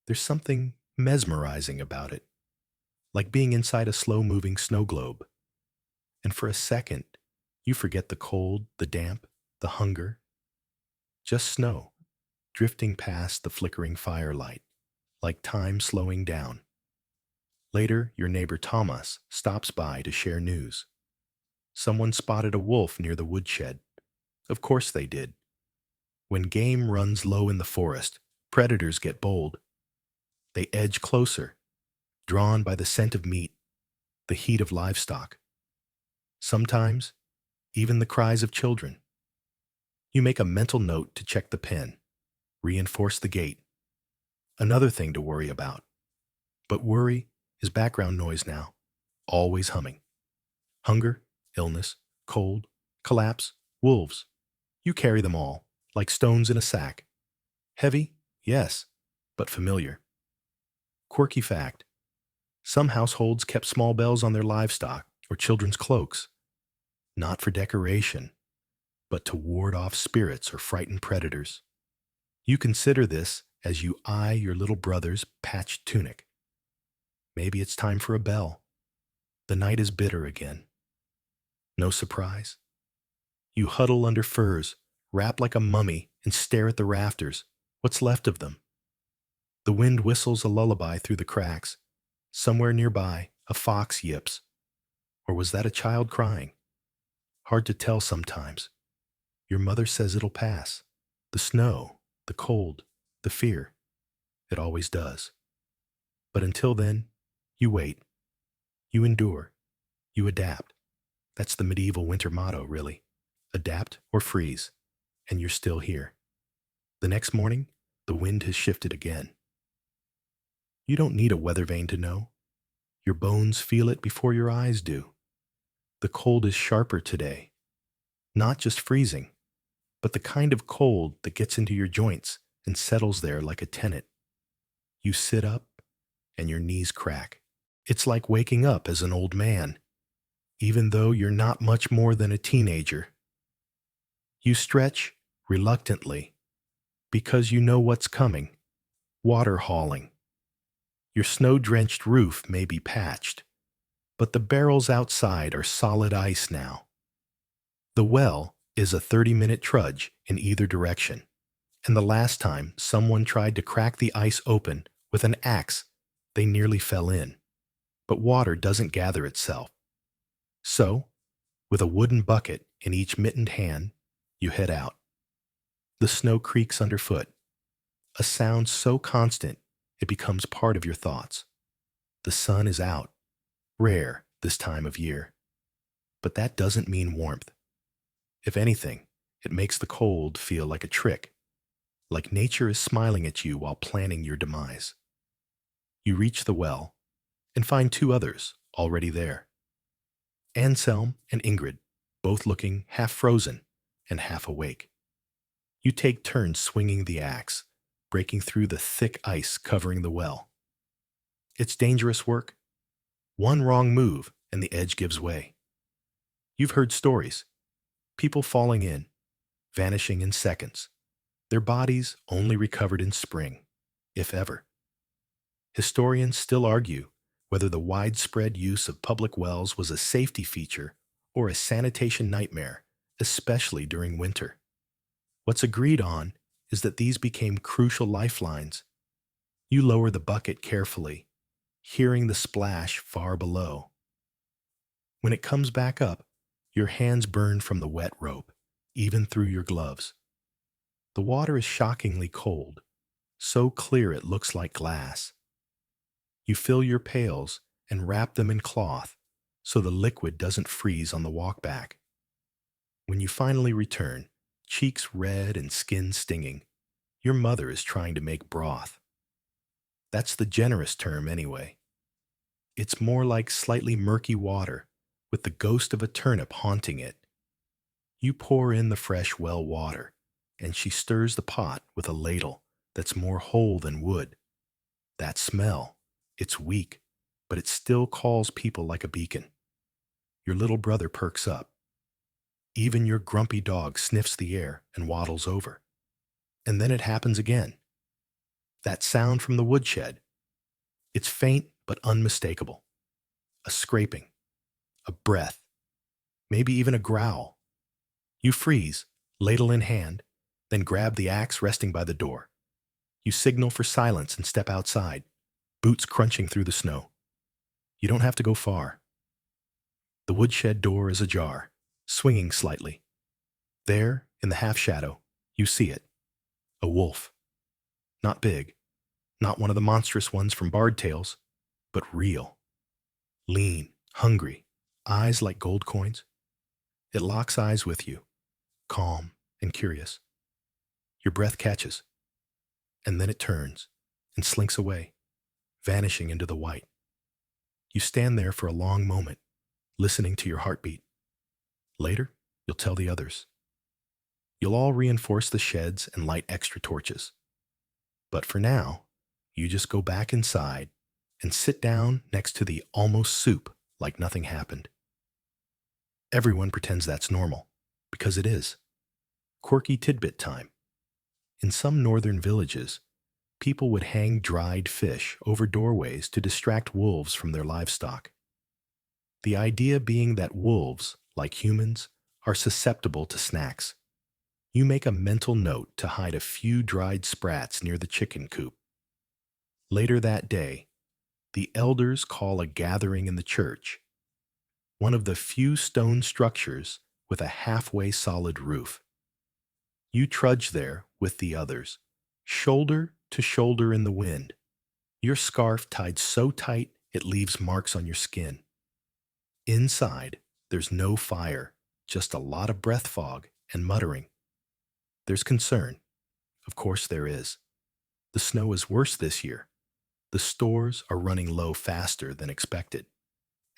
There's something mesmerizing about it, like being inside a slow-moving snow globe. And for a second, you forget the cold, the damp, the hunger. Just snow, drifting past the flickering firelight, like time slowing down. Later, your neighbor Thomas stops by to share news. Someone spotted a wolf near the woodshed. Of course they did. When game runs low in the forest, predators get bold. They edge closer, drawn by the scent of meat, the heat of livestock. Sometimes, even the cries of children. You make a mental note to check the pen, reinforce the gate. Another thing to worry about. But worry is background noise now, always humming. Hunger, illness, cold, collapse, wolves. You carry them all, like stones in a sack. Heavy? Yes, but familiar. Quirky fact. Some households kept small bells on their livestock or children's cloaks. Not for decoration, but to ward off spirits or frighten predators. You consider this as you eye your little brother's patched tunic. Maybe it's time for a bell. The night is bitter again. No surprise. You huddle under furs, wrap like a mummy, and stare at the rafters, what's left of them. The wind whistles a lullaby through the cracks. Somewhere nearby, a fox yips. Or was that a child crying? Hard to tell sometimes. Your mother says it'll pass. The snow, the cold, the fear. It always does. But until then, you wait. You endure. You adapt. That's the medieval winter motto, really. Adapt or freeze. And you're still here. The next morning, the wind has shifted again. You don't need a weather vane to know. Your bones feel it before your eyes do. The cold is sharper today. Not just freezing, but the kind of cold that gets into your joints and settles there like a tenant. You sit up, and your knees crack. It's like waking up as an old man, even though you're not much more than a teenager. You stretch reluctantly because you know what's coming. Water hauling. Your snow-drenched roof may be patched, but the barrels outside are solid ice now. The well is a 30-minute trudge in either direction, and the last time someone tried to crack the ice open with an axe, they nearly fell in. But water doesn't gather itself. So, with a wooden bucket in each mittened hand, you head out. The snow creaks underfoot, a sound so constant it becomes part of your thoughts. The sun is out, rare this time of year. But that doesn't mean warmth. If anything, it makes the cold feel like a trick, like nature is smiling at you while planning your demise. You reach the well and find two others already there. Anselm and Ingrid, both looking half frozen and half awake. You take turns swinging the axe, breaking through the thick ice covering the well. It's dangerous work. One wrong move and the edge gives way. You've heard stories. People falling in, vanishing in seconds. Their bodies only recovered in spring, if ever. Historians still argue whether the widespread use of public wells was a safety feature or a sanitation nightmare, especially during winter. What's agreed on is that these became crucial lifelines. You lower the bucket carefully, hearing the splash far below. When it comes back up, your hands burn from the wet rope, even through your gloves. The water is shockingly cold, so clear it looks like glass. You fill your pails and wrap them in cloth so the liquid doesn't freeze on the walk back. When you finally return, cheeks red and skin stinging, your mother is trying to make broth. That's the generous term anyway. It's more like slightly murky water with the ghost of a turnip haunting it. You pour in the fresh well water, and she stirs the pot with a ladle that's more whole than wood. That smell, it's weak, but it still calls people like a beacon. Your little brother perks up. Even your grumpy dog sniffs the air and waddles over. And then it happens again. That sound from the woodshed. It's faint but unmistakable. A scraping, a breath, maybe even a growl. You freeze, ladle in hand, then grab the axe resting by the door. You signal for silence and step outside, boots crunching through the snow. You don't have to go far. The woodshed door is ajar, swinging slightly. There, in the half-shadow, you see it. A wolf. Not big, not one of the monstrous ones from Bard Tales, but real. Lean, hungry, eyes like gold coins. It locks eyes with you, calm and curious. Your breath catches, and then it turns and slinks away, vanishing into the white. You stand there for a long moment, listening to your heartbeat. Later, you'll tell the others. You'll all reinforce the sheds and light extra torches. But for now, you just go back inside and sit down next to the almost soup like nothing happened. Everyone pretends that's normal, because it is. Quirky tidbit time. In some northern villages, people would hang dried fish over doorways to distract wolves from their livestock. The idea being that wolves, like humans, are susceptible to snacks. You make a mental note to hide a few dried sprats near the chicken coop. Later that day, the elders call a gathering in the church, one of the few stone structures with a halfway solid roof. You trudge there with the others, shoulder to shoulder in the wind, your scarf tied so tight it leaves marks on your skin. Inside, there's no fire, just a lot of breath fog and muttering. There's concern. Of course there is. The snow is worse this year. The stores are running low faster than expected.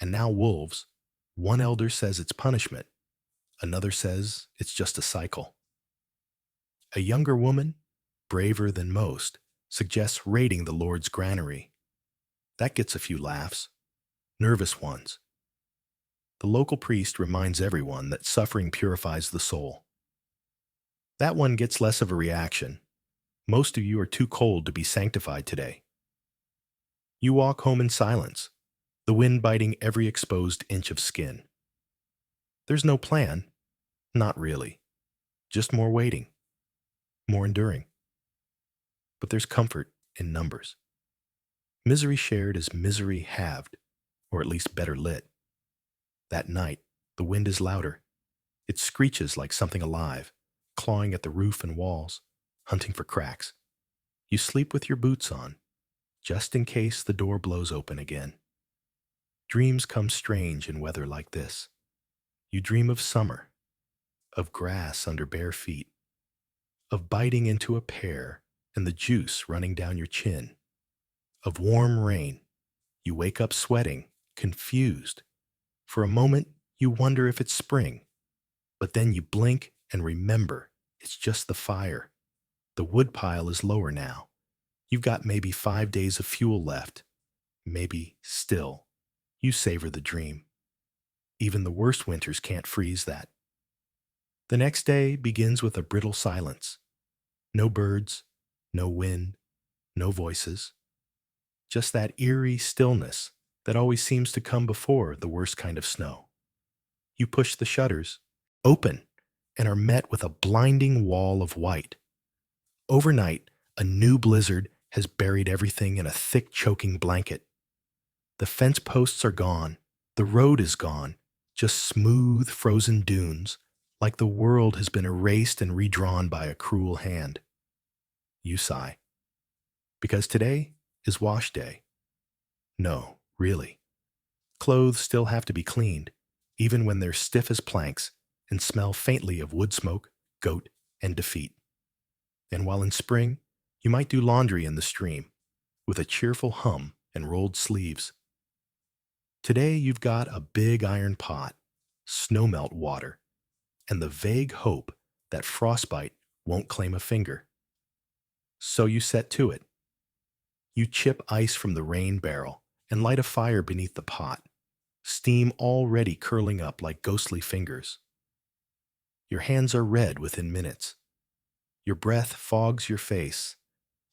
And now wolves. One elder says it's punishment. Another says it's just a cycle. A younger woman, braver than most, suggests raiding the Lord's granary. That gets a few laughs, nervous ones. The local priest reminds everyone that suffering purifies the soul. That one gets less of a reaction. Most of you are too cold to be sanctified today. You walk home in silence, the wind biting every exposed inch of skin. There's no plan. Not really. Just more waiting. More enduring. But there's comfort in numbers. Misery shared is misery halved, or at least better lit. That night, the wind is louder. It screeches like something alive, clawing at the roof and walls, hunting for cracks. You sleep with your boots on, just in case the door blows open again. Dreams come strange in weather like this. You dream of summer, of grass under bare feet, of biting into a pear and the juice running down your chin, of warm rain. You wake up sweating, confused. For a moment, you wonder if it's spring, but then you blink and remember it's just the fire. The woodpile is lower now. You've got maybe 5 days of fuel left. Maybe still. You savor the dream. Even the worst winters can't freeze that. The next day begins with a brittle silence. No birds, no wind, no voices. Just that eerie stillness that always seems to come before the worst kind of snow. You push the shutters, open, and are met with a blinding wall of white. Overnight, a new blizzard has buried everything in a thick, choking blanket. The fence posts are gone. The road is gone. Just smooth, frozen dunes, like the world has been erased and redrawn by a cruel hand. You sigh. Because today is wash day. No, really. Clothes still have to be cleaned, even when they're stiff as planks and smell faintly of wood smoke, goat, and defeat. And while in spring, you might do laundry in the stream, with a cheerful hum and rolled sleeves. Today you've got a big iron pot, snowmelt water, and the vague hope that frostbite won't claim a finger. So you set to it. You chip ice from the rain barrel and light a fire beneath the pot, steam already curling up like ghostly fingers. Your hands are red within minutes. Your breath fogs your face,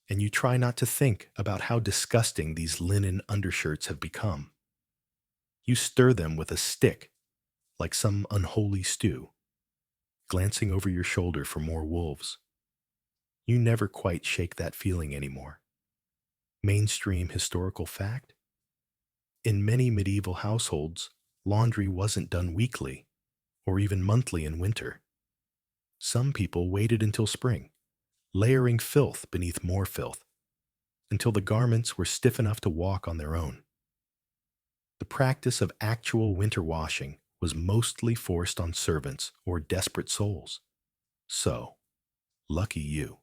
and you try not to think about how disgusting these linen undershirts have become. You stir them with a stick, like some unholy stew, glancing over your shoulder for more wolves. You never quite shake that feeling anymore. Mainstream historical fact? In many medieval households, laundry wasn't done weekly, or even monthly in winter. Some people waited until spring, layering filth beneath more filth, until the garments were stiff enough to walk on their own. The practice of actual winter washing was mostly forced on servants or desperate souls. So, lucky you.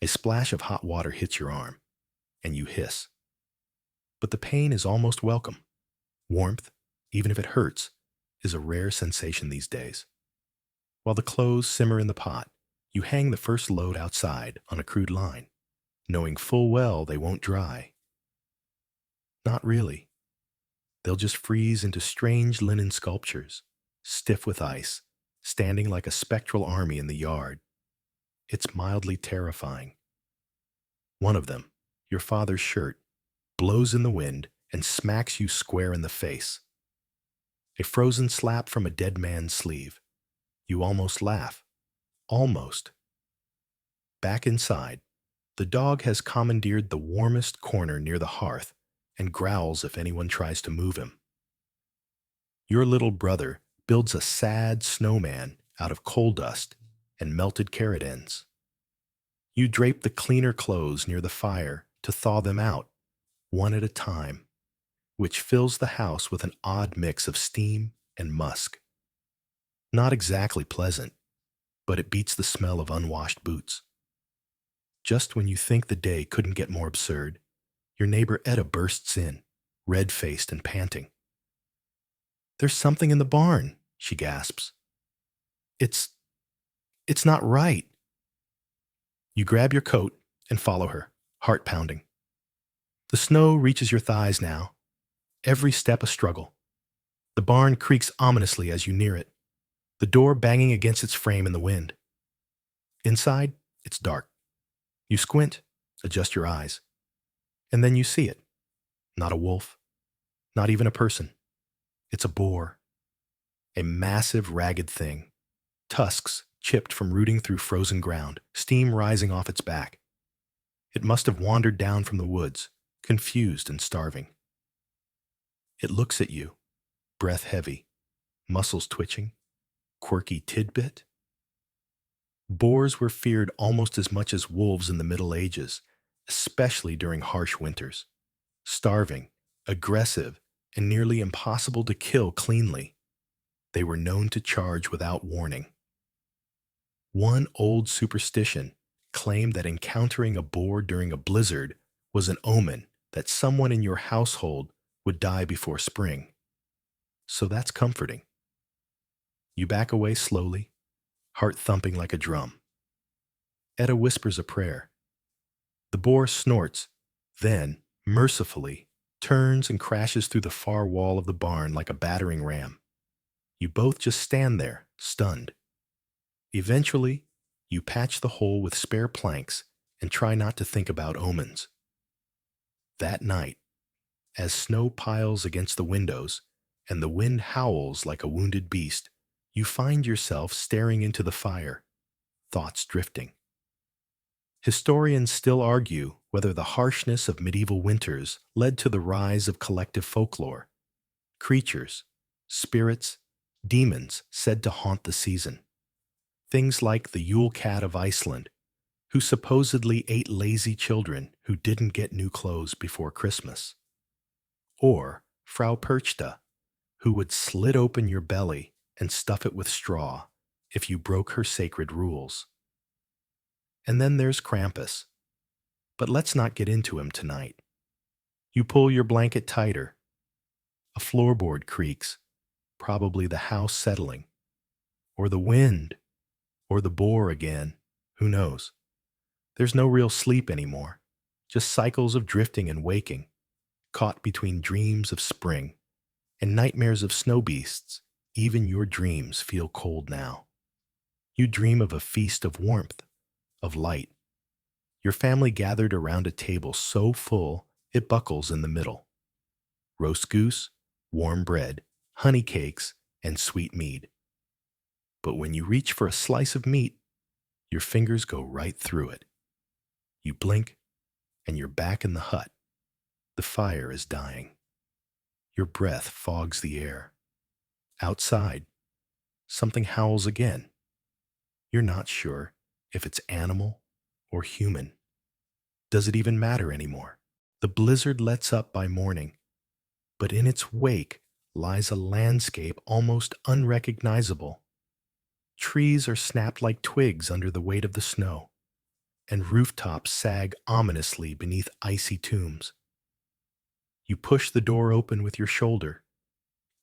A splash of hot water hits your arm, and you hiss. But the pain is almost welcome. Warmth, even if it hurts, is a rare sensation these days. While the clothes simmer in the pot, you hang the first load outside on a crude line, knowing full well they won't dry. Not really. They'll just freeze into strange linen sculptures, stiff with ice, standing like a spectral army in the yard. It's mildly terrifying. One of them, your father's shirt, blows in the wind and smacks you square in the face. A frozen slap from a dead man's sleeve. You almost laugh. Almost. Back inside, the dog has commandeered the warmest corner near the hearth and growls if anyone tries to move him. Your little brother builds a sad snowman out of coal dust and melted carrot ends. You drape the cleaner clothes near the fire to thaw them out, one at a time, which fills the house with an odd mix of steam and musk. Not exactly pleasant, but it beats the smell of unwashed boots. Just when you think the day couldn't get more absurd, your neighbor Etta bursts in, red-faced and panting. "There's something in the barn," she gasps. It's not right." You grab your coat and follow her, heart pounding. The snow reaches your thighs now, every step a struggle. The barn creaks ominously as you near it, the door banging against its frame in the wind. Inside, it's dark. You squint, adjust your eyes, and then you see it. Not a wolf, not even a person. It's a boar. A massive, ragged thing. Tusks chipped from rooting through frozen ground, steam rising off its back. It must have wandered down from the woods, confused and starving. It looks at you, breath heavy, muscles twitching, quirky tidbit. Boars were feared almost as much as wolves in the Middle Ages, especially during harsh winters. Starving, aggressive, and nearly impossible to kill cleanly. They were known to charge without warning. One old superstition claimed that encountering a boar during a blizzard was an omen that someone in your household would die before spring. So that's comforting. You back away slowly, heart thumping like a drum. Etta whispers a prayer. The boar snorts, then, mercifully, turns and crashes through the far wall of the barn like a battering ram. You both just stand there, stunned. Eventually, you patch the hole with spare planks and try not to think about omens. That night, as snow piles against the windows and the wind howls like a wounded beast, you find yourself staring into the fire, thoughts drifting. Historians still argue whether the harshness of medieval winters led to the rise of collective folklore. Creatures, spirits, demons said to haunt the season. Things like the Yule Cat of Iceland, who supposedly ate lazy children who didn't get new clothes before Christmas. Or Frau Perchta, who would slit open your belly and stuff it with straw if you broke her sacred rules. And then there's Krampus. But let's not get into him tonight. You pull your blanket tighter. A floorboard creaks, probably the house settling. Or the wind. Or the boar again. Who knows? There's no real sleep anymore. Just cycles of drifting and waking, caught between dreams of spring and nightmares of snow beasts. Even your dreams feel cold now. You dream of a feast of warmth, of light. Your family gathered around a table so full it buckles in the middle. Roast goose, warm bread, honey cakes, and sweet mead. But when you reach for a slice of meat, your fingers go right through it. You blink, and you're back in the hut. The fire is dying. Your breath fogs the air. Outside, something howls again. You're not sure if it's animal or human. Does it even matter anymore? The blizzard lets up by morning, but in its wake lies a landscape almost unrecognizable. Trees are snapped like twigs under the weight of the snow, and rooftops sag ominously beneath icy tombs. You push the door open with your shoulder.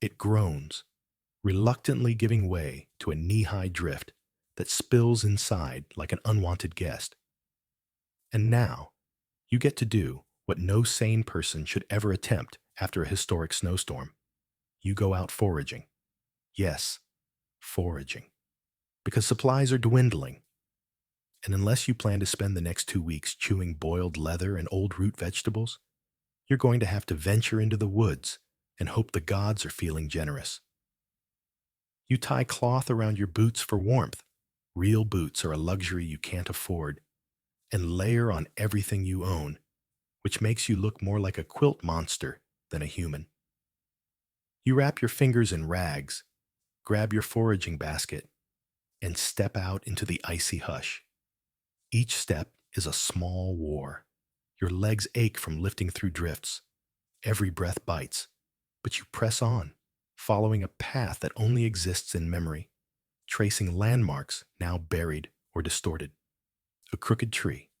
It groans, reluctantly giving way to a knee-high drift that spills inside like an unwanted guest. And now, you get to do what no sane person should ever attempt after a historic snowstorm. You go out foraging. Yes, foraging. Because supplies are dwindling. And unless you plan to spend the next 2 weeks chewing boiled leather and old root vegetables, you're going to have to venture into the woods and hope the gods are feeling generous. You tie cloth around your boots for warmth. Real boots are a luxury you can't afford, and layer on everything you own, which makes you look more like a quilt monster than a human. You wrap your fingers in rags, grab your foraging basket, and step out into the icy hush. Each step is a small war. Your legs ache from lifting through drifts. Every breath bites, but you press on, following a path that only exists in memory, tracing landmarks now buried or distorted. A crooked tree,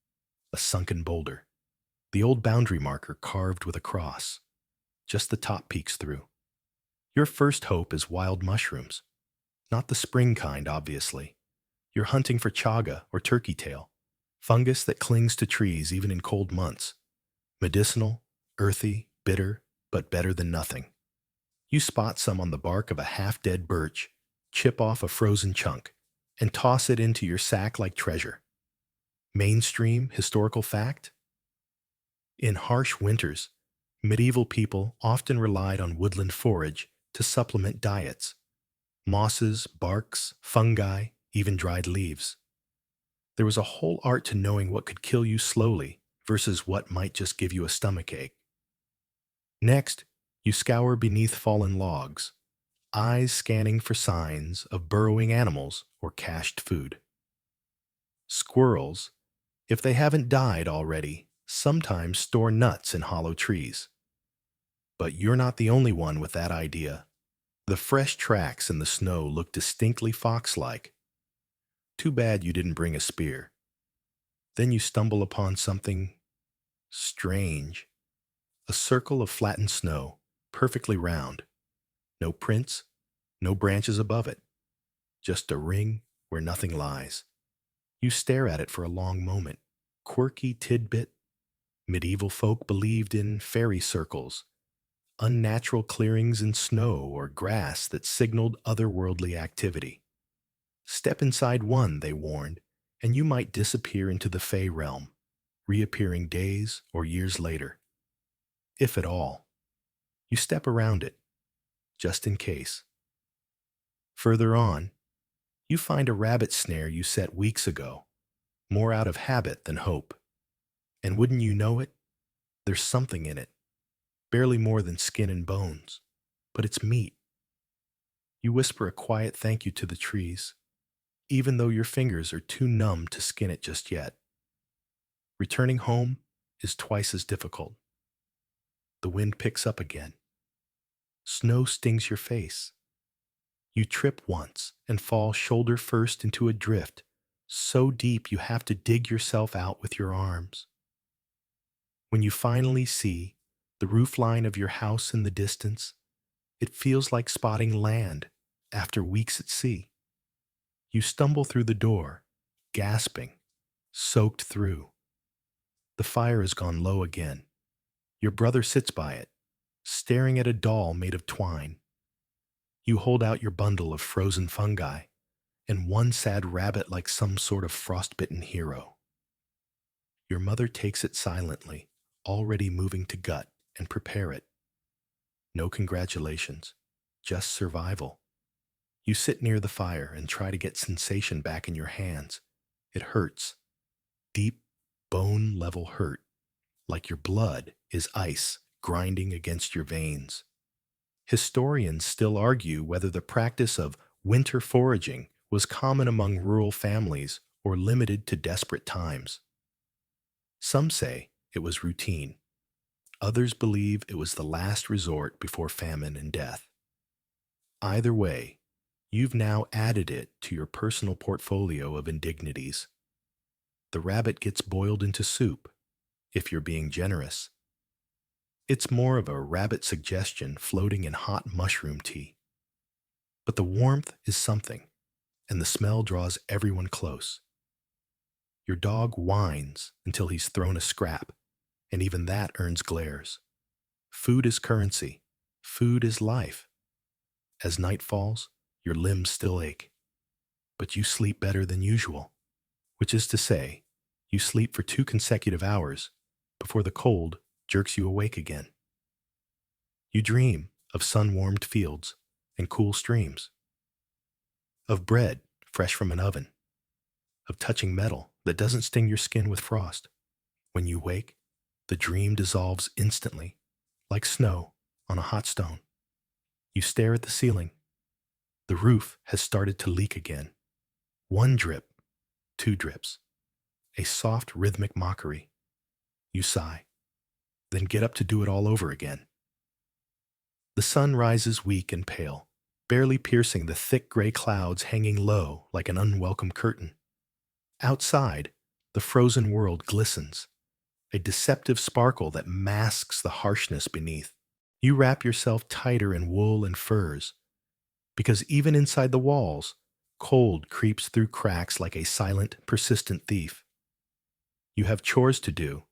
a sunken boulder, the old boundary marker carved with a cross. Just the top peeks through. Your first hope is wild mushrooms. Not the spring kind, obviously. You're hunting for chaga or turkey tail, fungus that clings to trees even in cold months. Medicinal, earthy, bitter, but better than nothing. You spot some on the bark of a half-dead birch, chip off a frozen chunk, and toss it into your sack like treasure. Mainstream historical fact? In harsh winters, medieval people often relied on woodland forage to supplement diets. Mosses, barks, fungi, even dried leaves. There was a whole art to knowing what could kill you slowly versus what might just give you a stomachache. Next, you scour beneath fallen logs, eyes scanning for signs of burrowing animals or cached food. Squirrels, if they haven't died already, sometimes store nuts in hollow trees. But you're not the only one with that idea. The fresh tracks in the snow look distinctly fox-like. Too bad you didn't bring a spear. Then you stumble upon something strange. A circle of flattened snow, perfectly round. No prints, no branches above it. Just a ring where nothing lies. You stare at it for a long moment. Quirky tidbit. Medieval folk believed in fairy circles, unnatural clearings in snow or grass that signaled otherworldly activity. Step inside one, they warned, and you might disappear into the Fey realm, reappearing days or years later. If at all. You step around it, just in case. Further on, you find a rabbit snare you set weeks ago, more out of habit than hope. And wouldn't you know it, there's something in it, barely more than skin and bones, but it's meat. You whisper a quiet thank you to the trees, even though your fingers are too numb to skin it just yet. Returning home is twice as difficult. The wind picks up again. Snow stings your face. You trip once and fall shoulder first into a drift, so deep you have to dig yourself out with your arms. When you finally see the roofline of your house in the distance, it feels like spotting land after weeks at sea. You stumble through the door, gasping, soaked through. The fire has gone low again. Your brother sits by it, staring at a doll made of twine. You hold out your bundle of frozen fungi and one sad rabbit like some sort of frostbitten hero. Your mother takes it silently, already moving to gut and prepare it. No congratulations, just survival. You sit near the fire and try to get sensation back in your hands. It hurts. Deep, bone-level hurt, like your blood is ice grinding against your veins. Historians still argue whether the practice of winter foraging was common among rural families or limited to desperate times. Some say it was routine. Others believe it was the last resort before famine and death. Either way, you've now added it to your personal portfolio of indignities. The rabbit gets boiled into soup, if you're being generous. It's more of a rabbit suggestion floating in hot mushroom tea. But the warmth is something, and the smell draws everyone close. Your dog whines until he's thrown a scrap, and even that earns glares. Food is currency. Food is life. As night falls, your limbs still ache. But you sleep better than usual, which is to say, you sleep for 2 consecutive hours before the cold jerks you awake again. You dream of sun-warmed fields and cool streams. of bread fresh from an oven, of touching metal that doesn't sting your skin with frost. When you wake, the dream dissolves instantly, like snow on a hot stone. You stare at the ceiling. The roof has started to leak again. One drip, two drips, a soft rhythmic mockery. You sigh, then get up to do it all over again. The sun rises weak and pale, barely piercing the thick gray clouds hanging low like an unwelcome curtain. Outside, the frozen world glistens, a deceptive sparkle that masks the harshness beneath. You wrap yourself tighter in wool and furs, because even inside the walls, cold creeps through cracks like a silent, persistent thief. You have chores to do,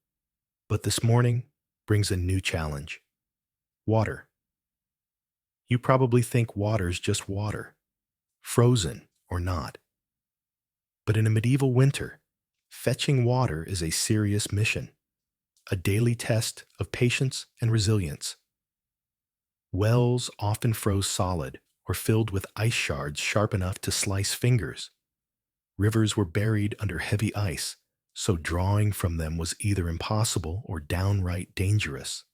but this morning brings a new challenge. Water. You probably think water's just water, frozen or not. But in a medieval winter, fetching water is a serious mission, a daily test of patience and resilience. Wells often froze solid or filled with ice shards sharp enough to slice fingers. Rivers were buried under heavy ice, so drawing from them was either impossible or downright dangerous.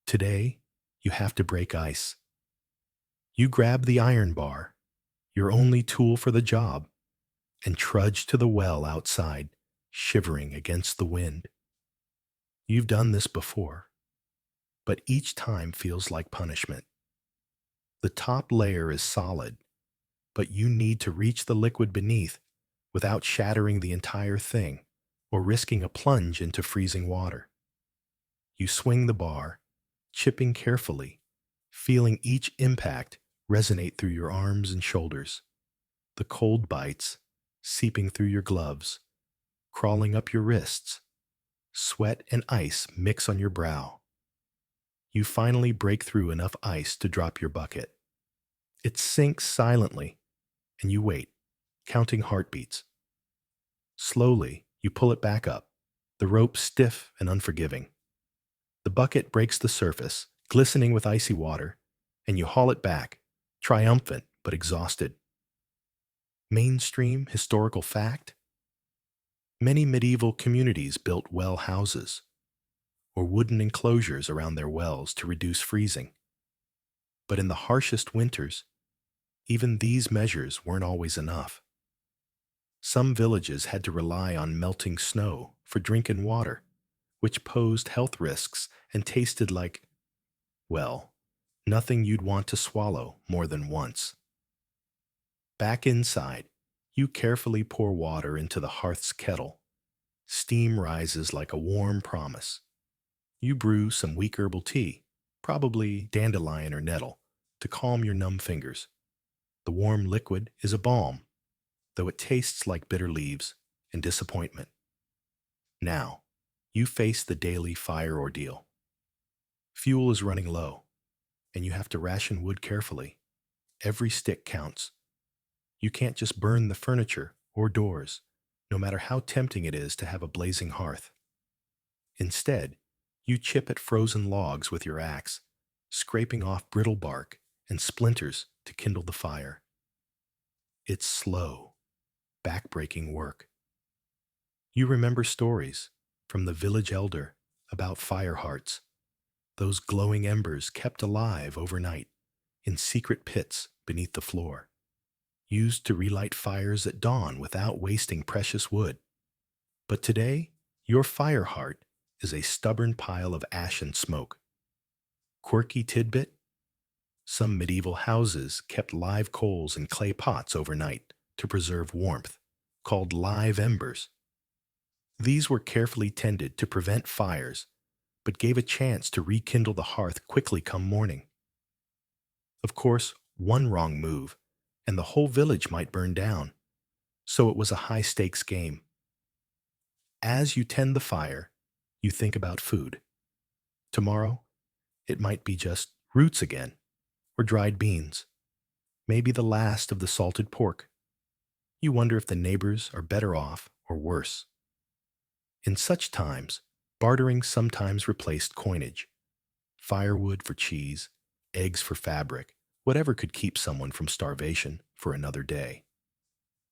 Today, you have to break ice. You grab the iron bar, your only tool for the job, and trudge to the well outside, shivering against the wind. You've done this before, but each time feels like punishment. The top layer is solid, but you need to reach the liquid beneath without shattering the entire thing or risking a plunge into freezing water. You swing the bar, chipping carefully, feeling each impact resonate through your arms and shoulders. The cold bites, seeping through your gloves, crawling up your wrists. Sweat and ice mix on your brow. You finally break through enough ice to drop your bucket. It sinks silently, and you wait, counting heartbeats. Slowly, you pull it back up, the rope stiff and unforgiving. The bucket breaks the surface, glistening with icy water, and you haul it back, triumphant but exhausted. Mainstream historical fact? Many medieval communities built well houses, or wooden enclosures around their wells to reduce freezing. But in the harshest winters, even these measures weren't always enough. Some villages had to rely on melting snow for drinking water, which posed health risks and tasted like, well, nothing you'd want to swallow more than once. Back inside, you carefully pour water into the hearth's kettle. Steam rises like a warm promise. You brew some weak herbal tea, probably dandelion or nettle, to calm your numb fingers. The warm liquid is a balm, though it tastes like bitter leaves and disappointment. Now, you face the daily fire ordeal. Fuel is running low, and you have to ration wood carefully. Every stick counts. You can't just burn the furniture or doors, no matter how tempting it is to have a blazing hearth. Instead, you chip at frozen logs with your axe, scraping off brittle bark and splinters to kindle the fire. It's slow, back-breaking work. You remember stories from the village elder about fire hearts, those glowing embers kept alive overnight in secret pits beneath the floor, used to relight fires at dawn without wasting precious wood. But today, your fire heart is a stubborn pile of ash and smoke. Quirky tidbit? Some medieval houses kept live coals in clay pots overnight to preserve warmth, called live embers. These were carefully tended to prevent fires, but gave a chance to rekindle the hearth quickly come morning. Of course, one wrong move, and the whole village might burn down, so it was a high-stakes game. As you tend the fire, you think about food. Tomorrow, it might be just roots again, or dried beans, maybe the last of the salted pork. You wonder if the neighbors are better off or worse. In such times, bartering sometimes replaced coinage. Firewood for cheese, eggs for fabric, whatever could keep someone from starvation for another day.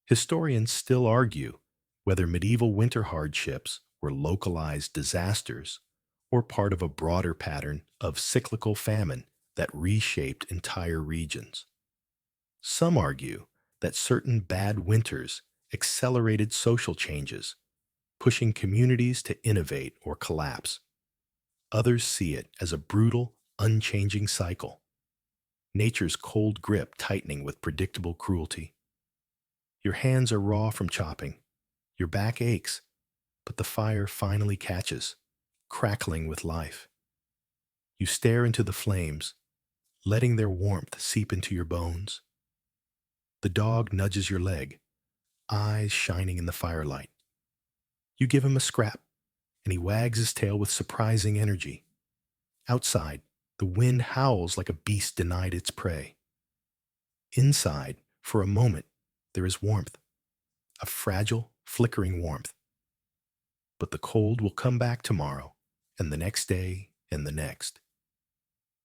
Historians still argue whether medieval winter hardships were localized disasters or part of a broader pattern of cyclical famine that reshaped entire regions. Some argue that certain bad winters accelerated social changes, pushing communities to innovate or collapse. Others see it as a brutal, unchanging cycle, nature's cold grip tightening with predictable cruelty. Your hands are raw from chopping, your back aches, but the fire finally catches, crackling with life. You stare into the flames, letting their warmth seep into your bones. The dog nudges your leg, eyes shining in the firelight. You give him a scrap, and he wags his tail with surprising energy. Outside, the wind howls like a beast denied its prey. Inside, for a moment, there is warmth, a fragile, flickering warmth. But the cold will come back tomorrow, and the next day, and the next.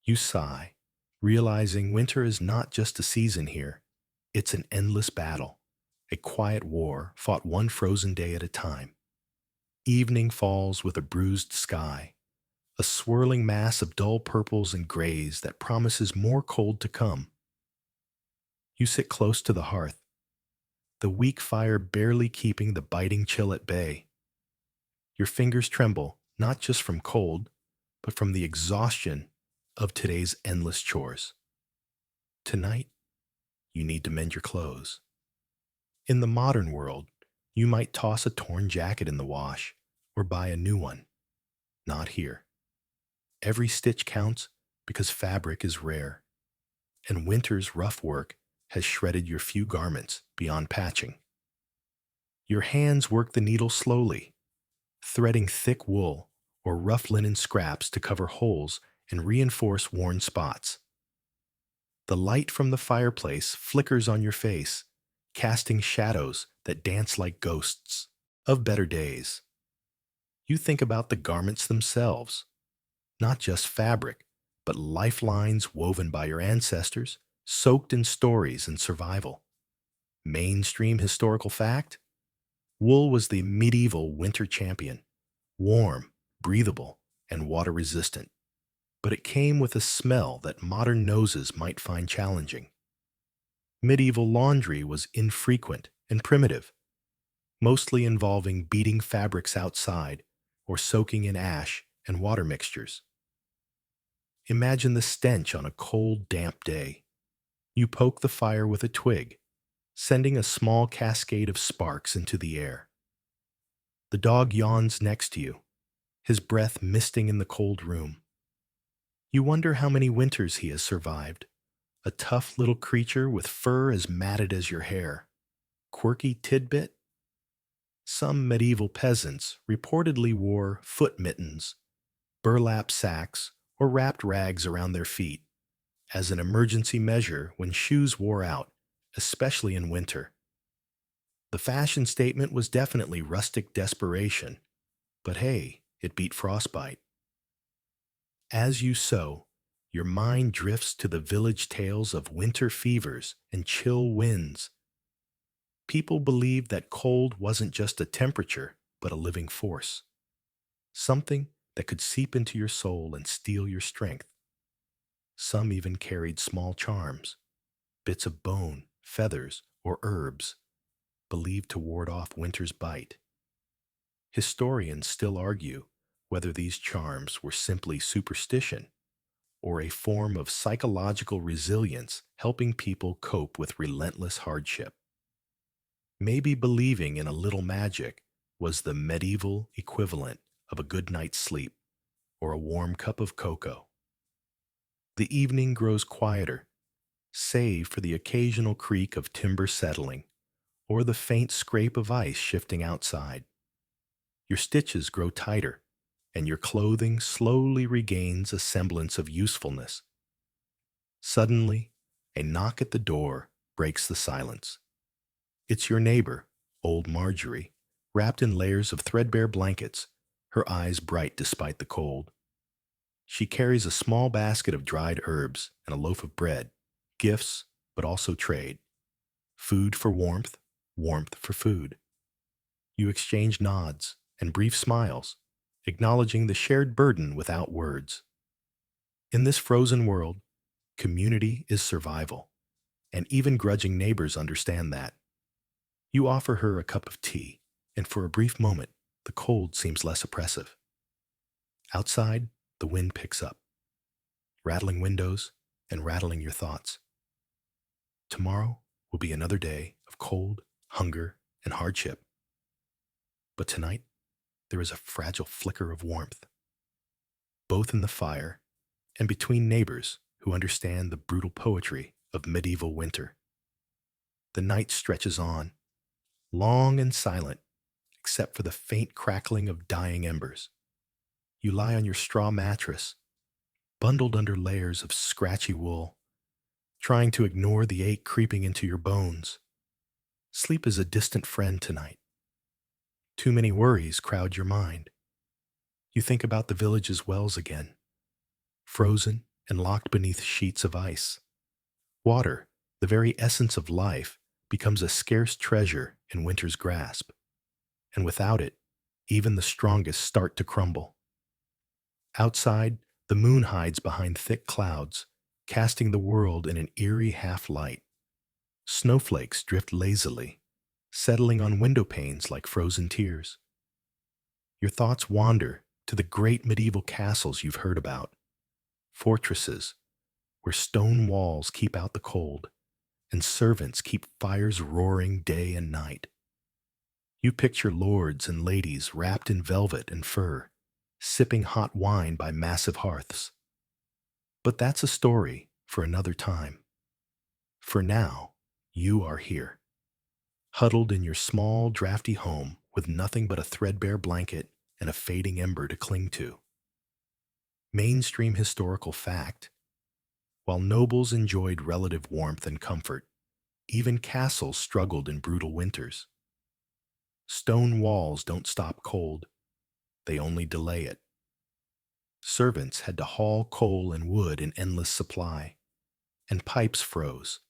You sigh, realizing winter is not just a season here, it's an endless battle, a quiet war fought one frozen day at a time. Evening falls with a bruised sky, a swirling mass of dull purples and grays that promises more cold to come. You sit close to the hearth, the weak fire barely keeping the biting chill at bay. Your fingers tremble, not just from cold, but from the exhaustion of today's endless chores. Tonight, you need to mend your clothes. In the modern world, you might toss a torn jacket in the wash or buy a new one. Not here. Every stitch counts because fabric is rare, and winter's rough work has shredded your few garments beyond patching. Your hands work the needle slowly, threading thick wool or rough linen scraps to cover holes and reinforce worn spots. The light from the fireplace flickers on your face, casting shadows that dance like ghosts of better days. You think about the garments themselves, not just fabric, but lifelines woven by your ancestors, soaked in stories and survival. Mainstream historical fact? Wool was the medieval winter champion, warm, breathable, and water resistant. But it came with a smell that modern noses might find challenging. Medieval laundry was infrequent and primitive, mostly involving beating fabrics outside or soaking in ash and water mixtures. Imagine the stench on a cold, damp day. You poke the fire with a twig, sending a small cascade of sparks into the air. The dog yawns next to you, his breath misting in the cold room. You wonder how many winters he has survived. A tough little creature with fur as matted as your hair. Quirky tidbit? Some medieval peasants reportedly wore foot mittens, burlap sacks, or wrapped rags around their feet as an emergency measure when shoes wore out, especially in winter. The fashion statement was definitely rustic desperation, but hey, it beat frostbite. As you sew, your mind drifts to the village tales of winter fevers and chill winds. People believed that cold wasn't just a temperature, but a living force. Something that could seep into your soul and steal your strength. Some even carried small charms, bits of bone, feathers, or herbs, believed to ward off winter's bite. Historians still argue whether these charms were simply superstition or a form of psychological resilience helping people cope with relentless hardship. Maybe believing in a little magic was the medieval equivalent of a good night's sleep or a warm cup of cocoa. The evening grows quieter, save for the occasional creak of timber settling or the faint scrape of ice shifting outside. Your stitches grow tighter, and your clothing slowly regains a semblance of usefulness. Suddenly, a knock at the door breaks the silence. It's your neighbor, old Marjorie, wrapped in layers of threadbare blankets, her eyes bright despite the cold. She carries a small basket of dried herbs and a loaf of bread, gifts, but also trade. food for warmth, warmth for food. You exchange nods and brief smiles, acknowledging the shared burden without words. In this frozen world, community is survival, and even grudging neighbors understand that. You offer her a cup of tea, and for a brief moment, the cold seems less oppressive. Outside, the wind picks up, rattling windows and rattling your thoughts. Tomorrow will be another day of cold, hunger, and hardship. But tonight, there is a fragile flicker of warmth, both in the fire and between neighbors who understand the brutal poetry of medieval winter. The night stretches on, long and silent, except for the faint crackling of dying embers. You lie on your straw mattress, bundled under layers of scratchy wool, trying to ignore the ache creeping into your bones. Sleep is a distant friend tonight. Too many worries crowd your mind. You think about the village's wells again, frozen and locked beneath sheets of ice. Water, the very essence of life, becomes a scarce treasure in winter's grasp, and without it, even the strongest start to crumble. Outside, the moon hides behind thick clouds, casting the world in an eerie half-light. Snowflakes drift lazily, settling on window panes like frozen tears. Your thoughts wander to the great medieval castles you've heard about, fortresses where stone walls keep out the cold and servants keep fires roaring day and night. You picture lords and ladies wrapped in velvet and fur, sipping hot wine by massive hearths. But that's a story for another time. For now, you are here, huddled in your small, drafty home with nothing but a threadbare blanket and a fading ember to cling to. Mainstream historical fact: while nobles enjoyed relative warmth and comfort, even castles struggled in brutal winters. Stone walls don't stop cold, they only delay it. Servants had to haul coal and wood in endless supply, and pipes froze,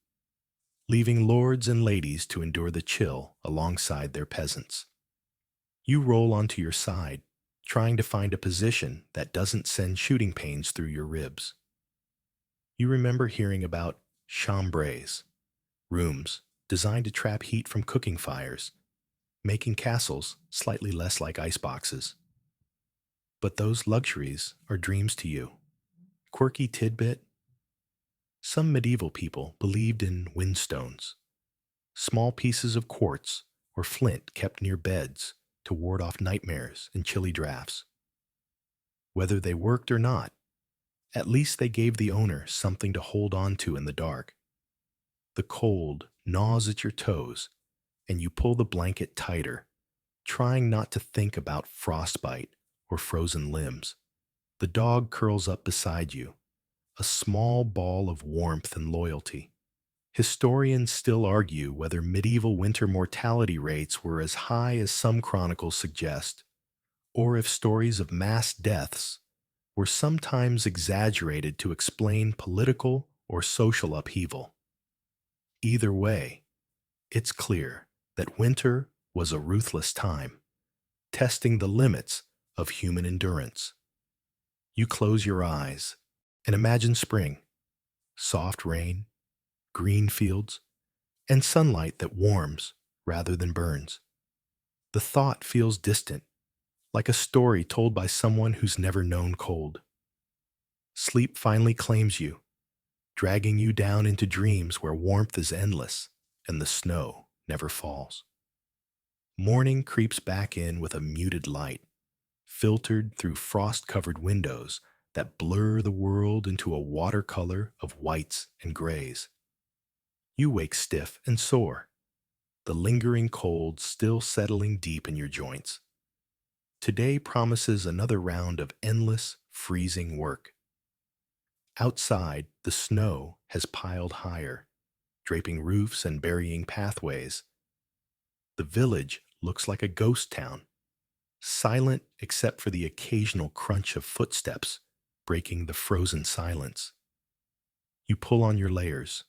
leaving lords and ladies to endure the chill alongside their peasants. You roll onto your side, trying to find a position that doesn't send shooting pains through your ribs. You remember hearing about chambres, rooms designed to trap heat from cooking fires, making castles slightly less like iceboxes. But those luxuries are dreams to you. Quirky tidbit: some medieval people believed in windstones, small pieces of quartz or flint kept near beds to ward off nightmares and chilly drafts. Whether they worked or not, at least they gave the owner something to hold on to in the dark. The cold gnaws at your toes, and you pull the blanket tighter, trying not to think about frostbite or frozen limbs. The dog curls up beside you, a small ball of warmth and loyalty. Historians still argue whether medieval winter mortality rates were as high as some chronicles suggest, or if stories of mass deaths were sometimes exaggerated to explain political or social upheaval. Either way, it's clear that winter was a ruthless time, testing the limits of human endurance. You close your eyes and imagine spring, soft rain, green fields, and sunlight that warms rather than burns. The thought feels distant, like a story told by someone who's never known cold. Sleep finally claims you, dragging you down into dreams where warmth is endless and the snow never falls. Morning creeps back in with a muted light, filtered through frost-covered windows that blur the world into a watercolor of whites and grays. You wake stiff and sore, the lingering cold still settling deep in your joints. Today promises another round of endless, freezing work. Outside, the snow has piled higher, draping roofs and burying pathways. The village looks like a ghost town, silent except for the occasional crunch of footsteps breaking the frozen silence. You pull on your layers,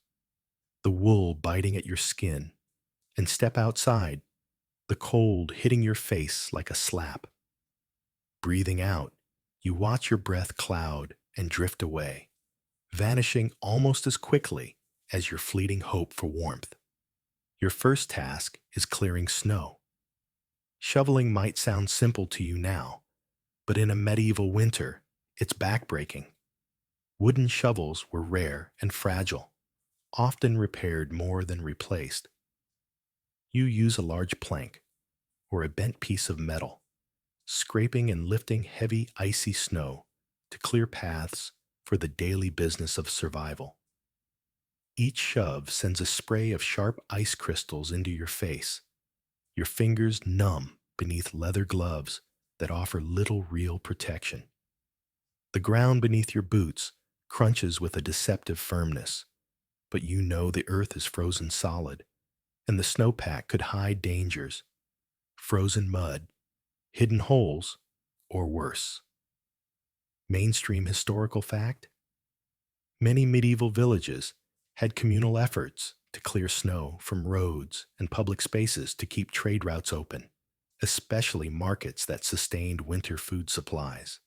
the wool biting at your skin, and step outside, the cold hitting your face like a slap. Breathing out, you watch your breath cloud and drift away, vanishing almost as quickly as your fleeting hope for warmth. Your first task is clearing snow. Shoveling might sound simple to you now, but in a medieval winter, it's backbreaking. Wooden shovels were rare and fragile, often repaired more than replaced. You use a large plank or a bent piece of metal, scraping and lifting heavy, icy snow to clear paths for the daily business of survival. Each shove sends a spray of sharp ice crystals into your face, your fingers numb beneath leather gloves that offer little real protection. The ground beneath your boots crunches with a deceptive firmness, but you know the earth is frozen solid, and the snowpack could hide dangers, frozen mud, hidden holes, or worse. Mainstream historical fact: many medieval villages had communal efforts to clear snow from roads and public spaces to keep trade routes open, especially markets that sustained winter food supplies.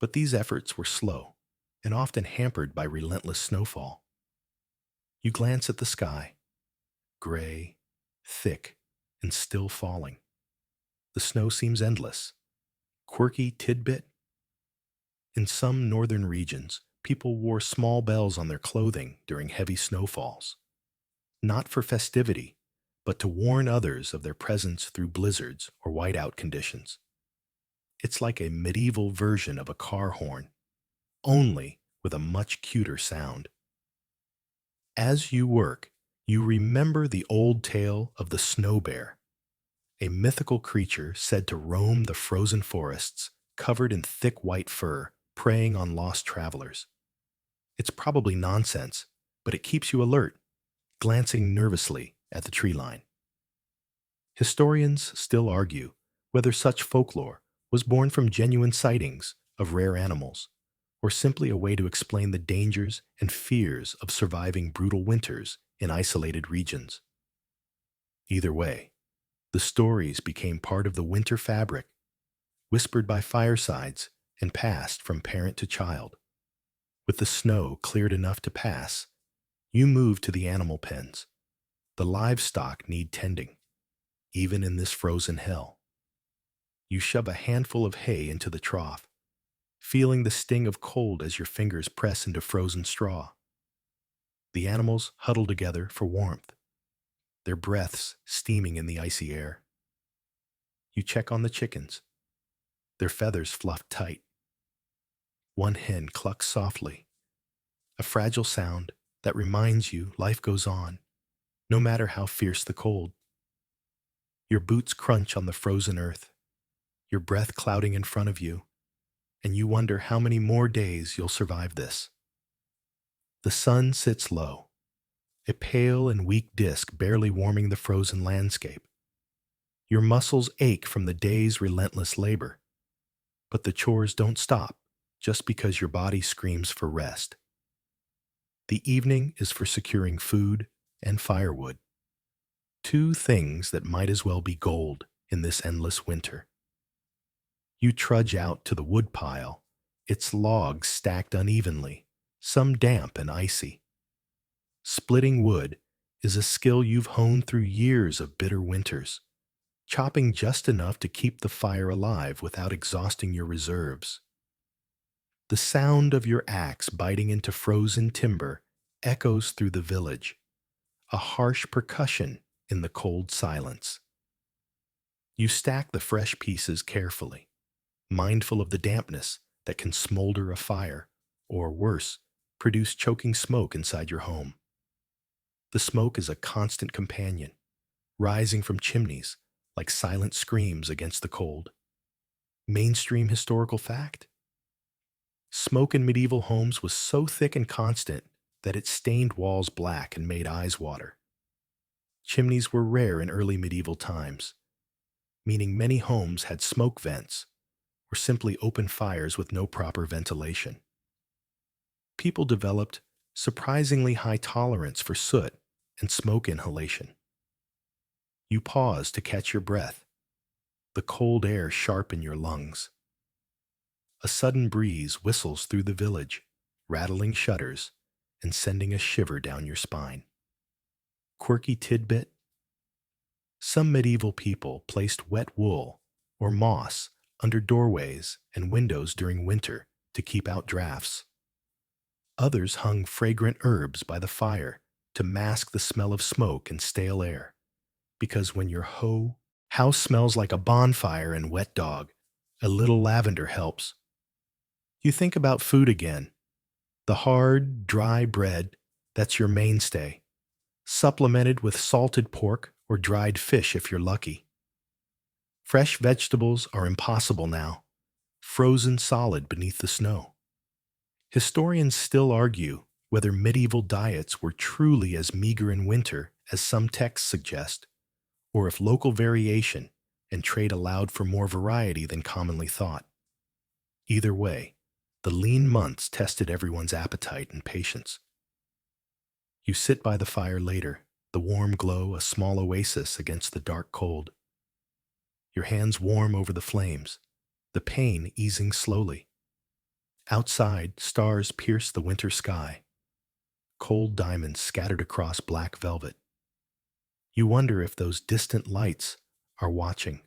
But these efforts were slow and often hampered by relentless snowfall. You glance at the sky, gray, thick, and still falling. The snow seems endless. Quirky tidbit: in some northern regions, people wore small bells on their clothing during heavy snowfalls, not for festivity, but to warn others of their presence through blizzards or whiteout conditions. It's like a medieval version of a car horn, only with a much cuter sound. As you work, you remember the old tale of the snow bear, a mythical creature said to roam the frozen forests, covered in thick white fur, preying on lost travelers. It's probably nonsense, but it keeps you alert, glancing nervously at the tree line. Historians still argue whether such folklore was born from genuine sightings of rare animals, or simply a way to explain the dangers and fears of surviving brutal winters in isolated regions. Either way, the stories became part of the winter fabric, whispered by firesides and passed from parent to child. With the snow cleared enough to pass, you move to the animal pens. The livestock need tending, even in this frozen hell. You shove a handful of hay into the trough, feeling the sting of cold as your fingers press into frozen straw. The animals huddle together for warmth, their breaths steaming in the icy air. You check on the chickens, their feathers fluffed tight. One hen clucks softly, a fragile sound that reminds you life goes on, no matter how fierce the cold. Your boots crunch on the frozen earth, your breath clouding in front of you, and you wonder how many more days you'll survive this. The sun sits low, a pale and weak disk barely warming the frozen landscape. Your muscles ache from the day's relentless labor, but the chores don't stop just because your body screams for rest. The evening is for securing food and firewood, two things that might as well be gold in this endless winter. You trudge out to the wood pile, its logs stacked unevenly, some damp and icy. Splitting wood is a skill you've honed through years of bitter winters, chopping just enough to keep the fire alive without exhausting your reserves. The sound of your axe biting into frozen timber echoes through the village, a harsh percussion in the cold silence. You stack the fresh pieces carefully, mindful of the dampness that can smolder a fire, or worse, produce choking smoke inside your home. The smoke is a constant companion, rising from chimneys like silent screams against the cold. Mainstream historical fact: smoke in medieval homes was so thick and constant that it stained walls black and made eyes water. Chimneys were rare in early medieval times, meaning many homes had smoke vents or simply open fires with no proper ventilation. People developed surprisingly high tolerance for soot and smoke inhalation. You pause to catch your breath, the cold air sharp in your lungs. A sudden breeze whistles through the village, rattling shutters and sending a shiver down your spine. Quirky tidbit: some medieval people placed wet wool or moss under doorways and windows during winter to keep out drafts. Others hung fragrant herbs by the fire to mask the smell of smoke and stale air, because when your house smells like a bonfire and wet dog, a little lavender helps. You think about food again, the hard, dry bread that's your mainstay, supplemented with salted pork or dried fish if you're lucky. Fresh vegetables are impossible now, frozen solid beneath the snow. Historians still argue whether medieval diets were truly as meager in winter as some texts suggest, or if local variation and trade allowed for more variety than commonly thought. Either way, the lean months tested everyone's appetite and patience. You sit by the fire later, the warm glow a small oasis against the dark cold. Your hands warm over the flames, the pain easing slowly. Outside, stars pierce the winter sky, cold diamonds scattered across black velvet. You wonder if those distant lights are watching,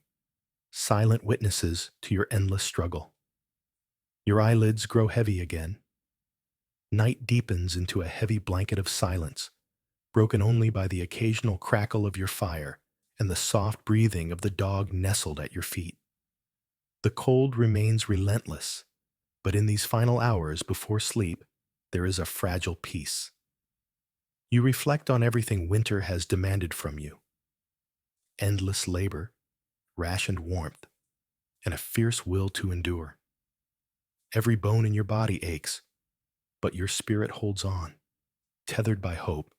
silent witnesses to your endless struggle. Your eyelids grow heavy again. Night deepens into a heavy blanket of silence, broken only by the occasional crackle of your fire and the soft breathing of the dog nestled at your feet. The cold remains relentless, but in these final hours before sleep, there is a fragile peace. You reflect on everything winter has demanded from you: endless labor, rationed warmth, and a fierce will to endure. Every bone in your body aches, but your spirit holds on, tethered by hope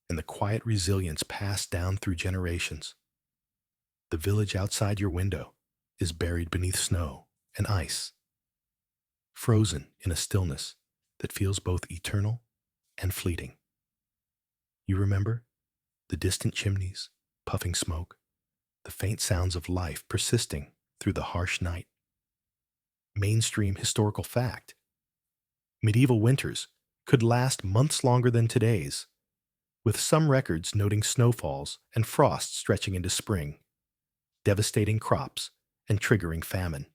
and the quiet resilience passed down through generations. The village outside your window is buried beneath snow and ice, frozen in a stillness that feels both eternal and fleeting. You remember the distant chimneys, puffing smoke, the faint sounds of life persisting through the harsh night. Mainstream historical fact: medieval winters could last months longer than today's, with some records noting snowfalls and frosts stretching into spring, devastating crops and triggering famine.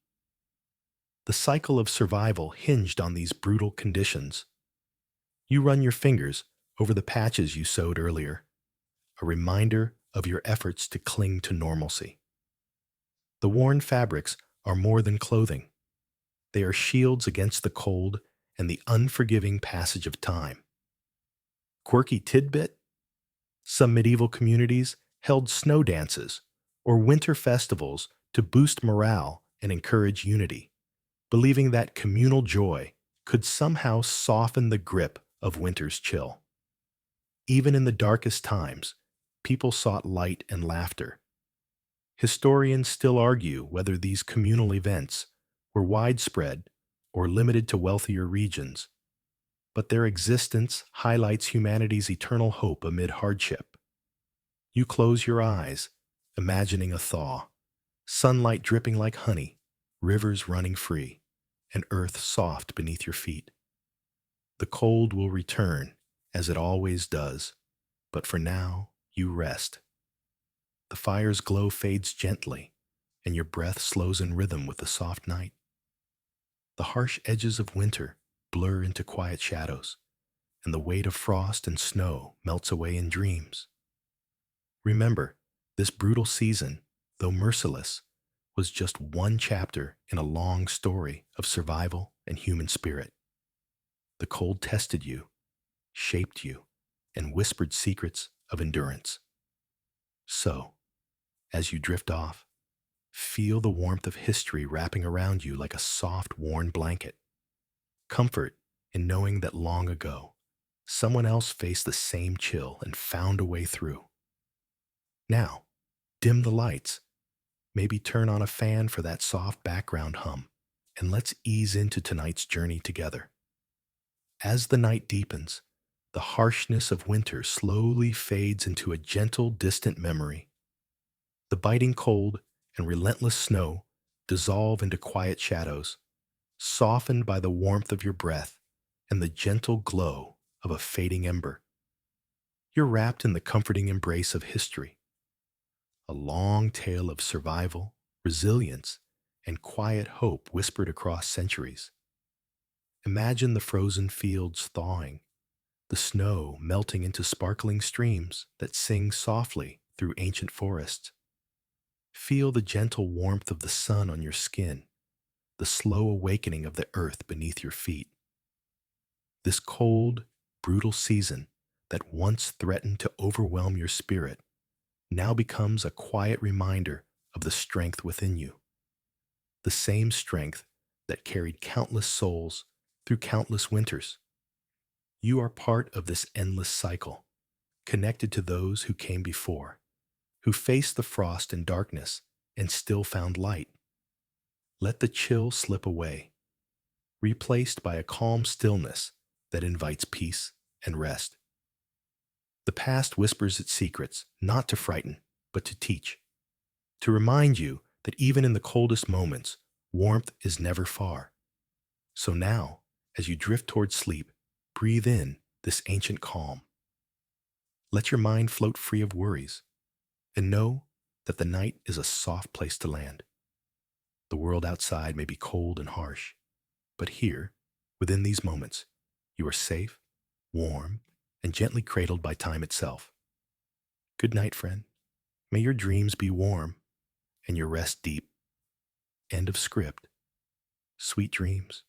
The cycle of survival hinged on these brutal conditions. You run your fingers over the patches you sowed earlier, a reminder of your efforts to cling to normalcy. The worn fabrics are more than clothing. They are shields against the cold and the unforgiving passage of time. Quirky tidbit: some medieval communities held snow dances or winter festivals to boost morale and encourage unity, believing that communal joy could somehow soften the grip of winter's chill. Even in the darkest times, people sought light and laughter. Historians still argue whether these communal events were widespread or limited to wealthier regions, but their existence highlights humanity's eternal hope amid hardship. You close your eyes, imagining a thaw, sunlight dripping like honey, rivers running free, and earth soft beneath your feet. The cold will return, as it always does, but for now, you rest. The fire's glow fades gently, and your breath slows in rhythm with the soft night. The harsh edges of winter blur into quiet shadows, and the weight of frost and snow melts away in dreams. Remember, this brutal season, though merciless, was just one chapter in a long story of survival and human spirit. The cold tested you, shaped you, and whispered secrets of endurance. So, as you drift off, feel the warmth of history wrapping around you like a soft, worn blanket. Comfort in knowing that long ago, someone else faced the same chill and found a way through. Now, dim the lights, maybe turn on a fan for that soft background hum, and let's ease into tonight's journey together. As the night deepens, The harshness of winter slowly fades into a gentle, distant memory. The biting cold and relentless snow dissolve into quiet shadows, softened by the warmth of your breath and the gentle glow of a fading ember. You're wrapped in the comforting embrace of history, a long tale of survival, resilience, and quiet hope whispered across centuries. Imagine the frozen fields thawing, the snow melting into sparkling streams that sing softly through ancient forests. Feel the gentle warmth of the sun on your skin, the slow awakening of the earth beneath your feet. This cold, brutal season that once threatened to overwhelm your spirit now becomes a quiet reminder of the strength within you, the same strength that carried countless souls through countless winters. You are part of this endless cycle, connected to those who came before, who faced the frost and darkness and still found light. Let the chill slip away, replaced by a calm stillness that invites peace and rest. The past whispers its secrets, not to frighten, but to teach, to remind you that even in the coldest moments, warmth is never far. So now, as you drift toward sleep, breathe in this ancient calm. Let your mind float free of worries, and know that the night is a soft place to land. The world outside may be cold and harsh, but here, within these moments, you are safe, warm, and gently cradled by time itself. Good night, friend. May your dreams be warm and your rest deep. End of script. Sweet dreams.